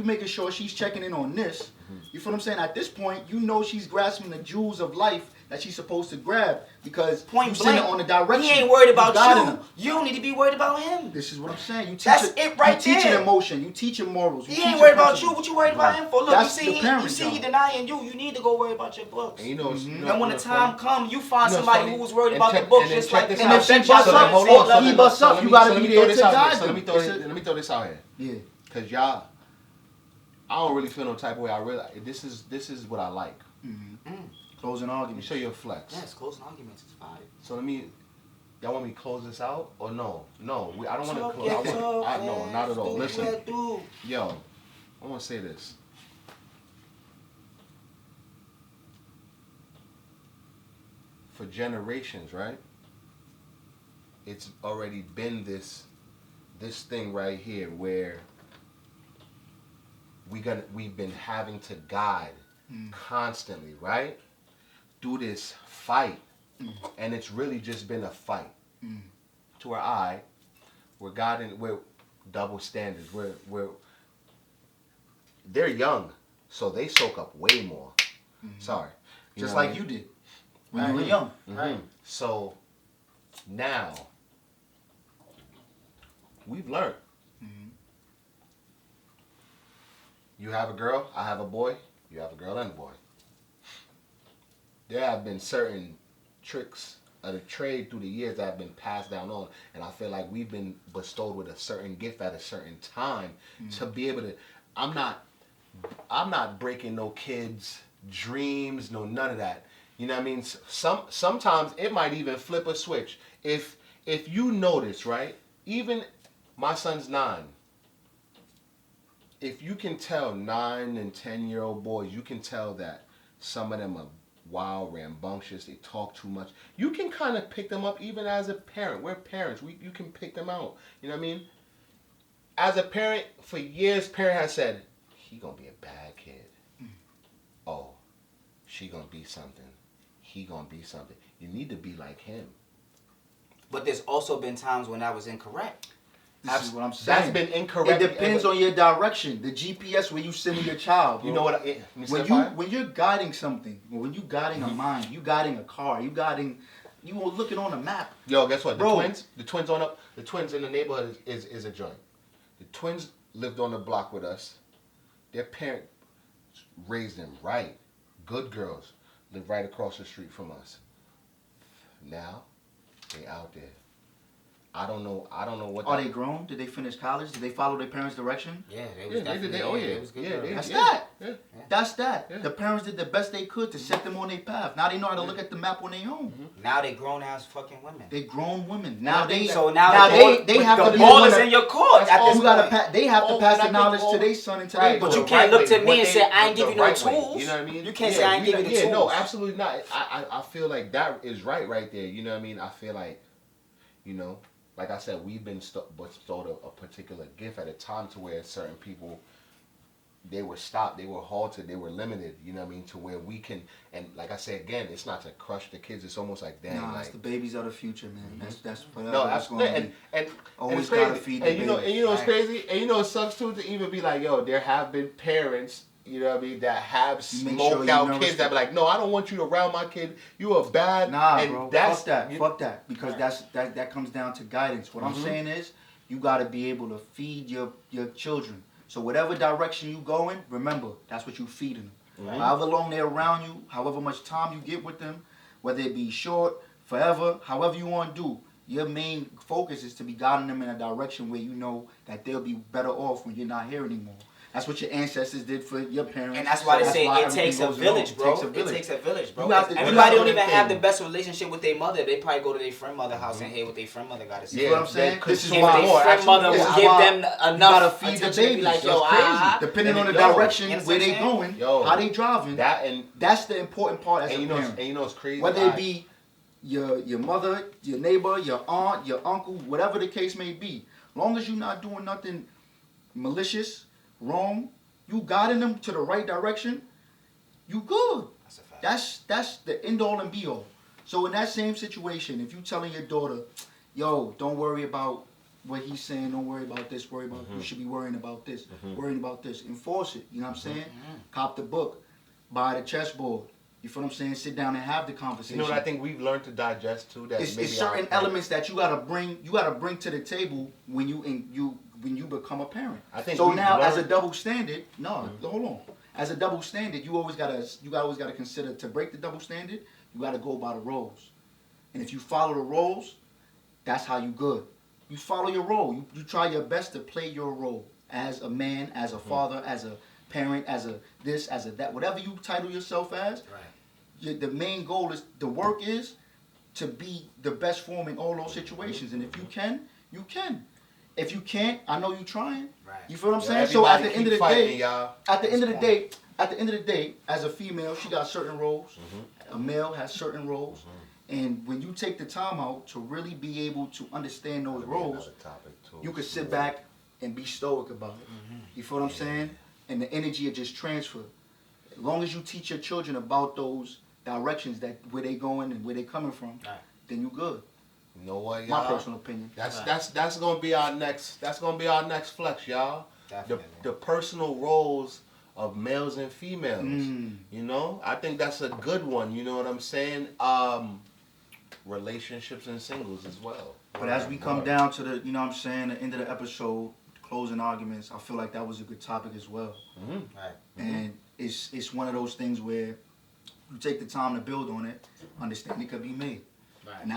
making sure she's checking in on this, you feel what I'm saying? At this point, you know she's grasping the jewels of life that she's supposed to grab because Point you send blank. it on the direction. He ain't worried about guiding you. her. You don't need to be worried about him. This is what I'm saying. You teach That's it right you teach there. an emotion. You teach him morals. You He teach ain't him worried about you. principles. What you worried about him for? Look, That's you the see, parent he job. denying you. You need to go worry about your books. And you know, And when the time comes, you find You know, somebody funny. who's worried And about check- the books and then just check like this him. out. And if he So busts then up, hold he on. So then- busts so up, let you me- gotta so let be me throw there this to out here. guide So them. let me throw this out here. Yeah. Cause y'all, I don't really feel no type of way. I realize this is what I like. Closing Let me argument. show you a flex. Yes, closing arguments is fine. So y'all want me to close this out or no? No, I don't want to Talk close. your talk, No, not at all. do Listen, what do. yo, I want to say this. For generations, right? It's already been this thing right here where we've been having to guide constantly, right? Through this fight. And it's really just been a fight. To where we're double standards. They're young, so they soak up way more. Sorry. Just know what like I you mean? did when you were young. Right. So now we've learned. You have a girl, I have a boy, you have a girl and a boy. There have been certain tricks of the trade through the years that have been passed down on, and I feel like we've been bestowed with a certain gift at a certain time to be able to. I'm not breaking no kids' dreams, no none of that. You know what I mean? Sometimes it might even flip a switch. If you notice, right? Even my son's 9. If you can tell 9 and 10-year-old boys, you can tell that some of them are wild, rambunctious, they talk too much. You can kind of pick them up even as a parent. We're parents. You can pick them out. You know what I mean? As a parent, for years, parent has said, he gonna be a bad kid. Oh, she gonna be something. He gonna be something. You need to be like him. But there's also been times when I was incorrect. This is what I'm saying. That's been incorrect. It depends on your direction. The GPS where you sending your child. Bro. You know what? When you're guiding something, when you guiding a mind, you guiding a car, you were looking on a map. Yo, guess what? Bro. The twins in the neighborhood is a joint. The twins lived on the block with us. Their parents raised them right. Good girls live right across the street from us. Now, they out there. I don't know what. Are they grown? Did they finish college? Did they follow their parents' direction? Yeah, they was Yeah, definitely. oh yeah, it was good. girls. That's that. Yeah. That's that. Yeah. The parents did the best they could to set them on their path. Now they know how to look at the map on their own. Now they grown ass fucking women. They grown women. Now they So now now they have to the be ball the is one in your court That's at all this you gotta point. they have to Oh, pass and I the knowledge think to all- their son and to Right, their But daughter. you can't look to me what and say, I ain't the give you no right way, tools. You know what I mean? You can't say I ain't give you the tools. No, absolutely not. I feel like that is right there. You know what I mean? I feel like, like I said, we've been bestowed a particular gift at a time to where certain people, they were stopped, they were halted, they were limited, you know what I mean, to where we can, and like I said again, it's not to crush the kids, it's almost like, dang, Nah, like, it's the babies of the future, man. That's forever. no, it's absolutely, gonna be. and Always it's crazy. gotta feed the and you know babies. what's Right. crazy, and it sucks too to even be like, yo, there have been parents, you know what I mean, that have Make smoked sure you out nourish kids that them. be like, no, I don't want you around my kid, you are bad. Nah, and bro. that's, Fuck that. Because that comes down to guidance. What I'm saying is, you gotta be able to feed your children. So whatever direction you going, remember that's what you feeding them. Right. However long they're around you, however much time you get with them, whether it be short, forever, however you want to do, your main focus is to be guiding them in a direction where you know that they'll be better off when you're not here anymore. That's what your ancestors did for your parents. And that's why they say it everything takes a goes village, along. bro. It takes a village. It takes a village, bro. You have to- Everybody don't What even is have the the best relationship with their mother. They probably go to their friend mother house and hear what their friend mother got to say. You know what I'm saying? Yeah, This is If why their friend mother this will is give why them you enough gotta feed the attention to be babies. like, That's yo, crazy. Depending on the yo, direction you know where what they I'm saying? going, Yo, how they driving. That's the important part as and a you know, parent. and you know it's crazy. Whether it be your mother, your neighbor, your aunt, your uncle, whatever the case may be, long as you're not doing nothing malicious, wrong, you guiding them to the right direction, you good. That's a fact. That's the end all and be all. So in that same situation, if you telling your daughter, yo, don't worry about what he's saying, don't worry about this, worry about you should be worrying about this, worrying about this, enforce it. You know what I'm saying? Cop the book, buy the chessboard. You feel what I'm saying? Sit down and have the conversation. You know what I think we've learned to digest too. That It's maybe certain elements that you gotta bring to the table when you become a parent. I think so we've now as a learned- double standard, hold on. As a double standard, you always gotta consider to break the double standard. You gotta go by the roles, and if you follow the roles, that's how you good. You follow your role. You try your best to play your role as a man, as a father, as a parent, as a this, as a that, whatever you title yourself as. Right. The main goal is the work is to be the best form in all those situations, and if you can, you can. If you can't, I know you trying. Right. You feel what I'm Yeah, saying? So at the everybody end of keep the fighting, day, y'all. at the end of the day, as a female, she got certain roles. Mm-hmm. A male has certain roles. And when you take the time out to really be able to understand those roles, you could sit back and be stoic about it. You feel what I'm saying? And the energy will just transfer. As long as you teach your children about those directions, that where they going and where they coming from, then you good. You know what, y'all? My personal opinion. That's gonna be our next. That's gonna be our next flex, y'all. Definitely. The personal roles of males and females. Mm. You know, I think that's a good one. You know what I'm saying? Relationships and singles as well. But as we come down to the, you know what I'm saying, the end of the episode, closing arguments, I feel like that was a good topic as well. Mm-hmm. Right. And it's one of those things where you take the time to build on it, understand it could be made. Right. And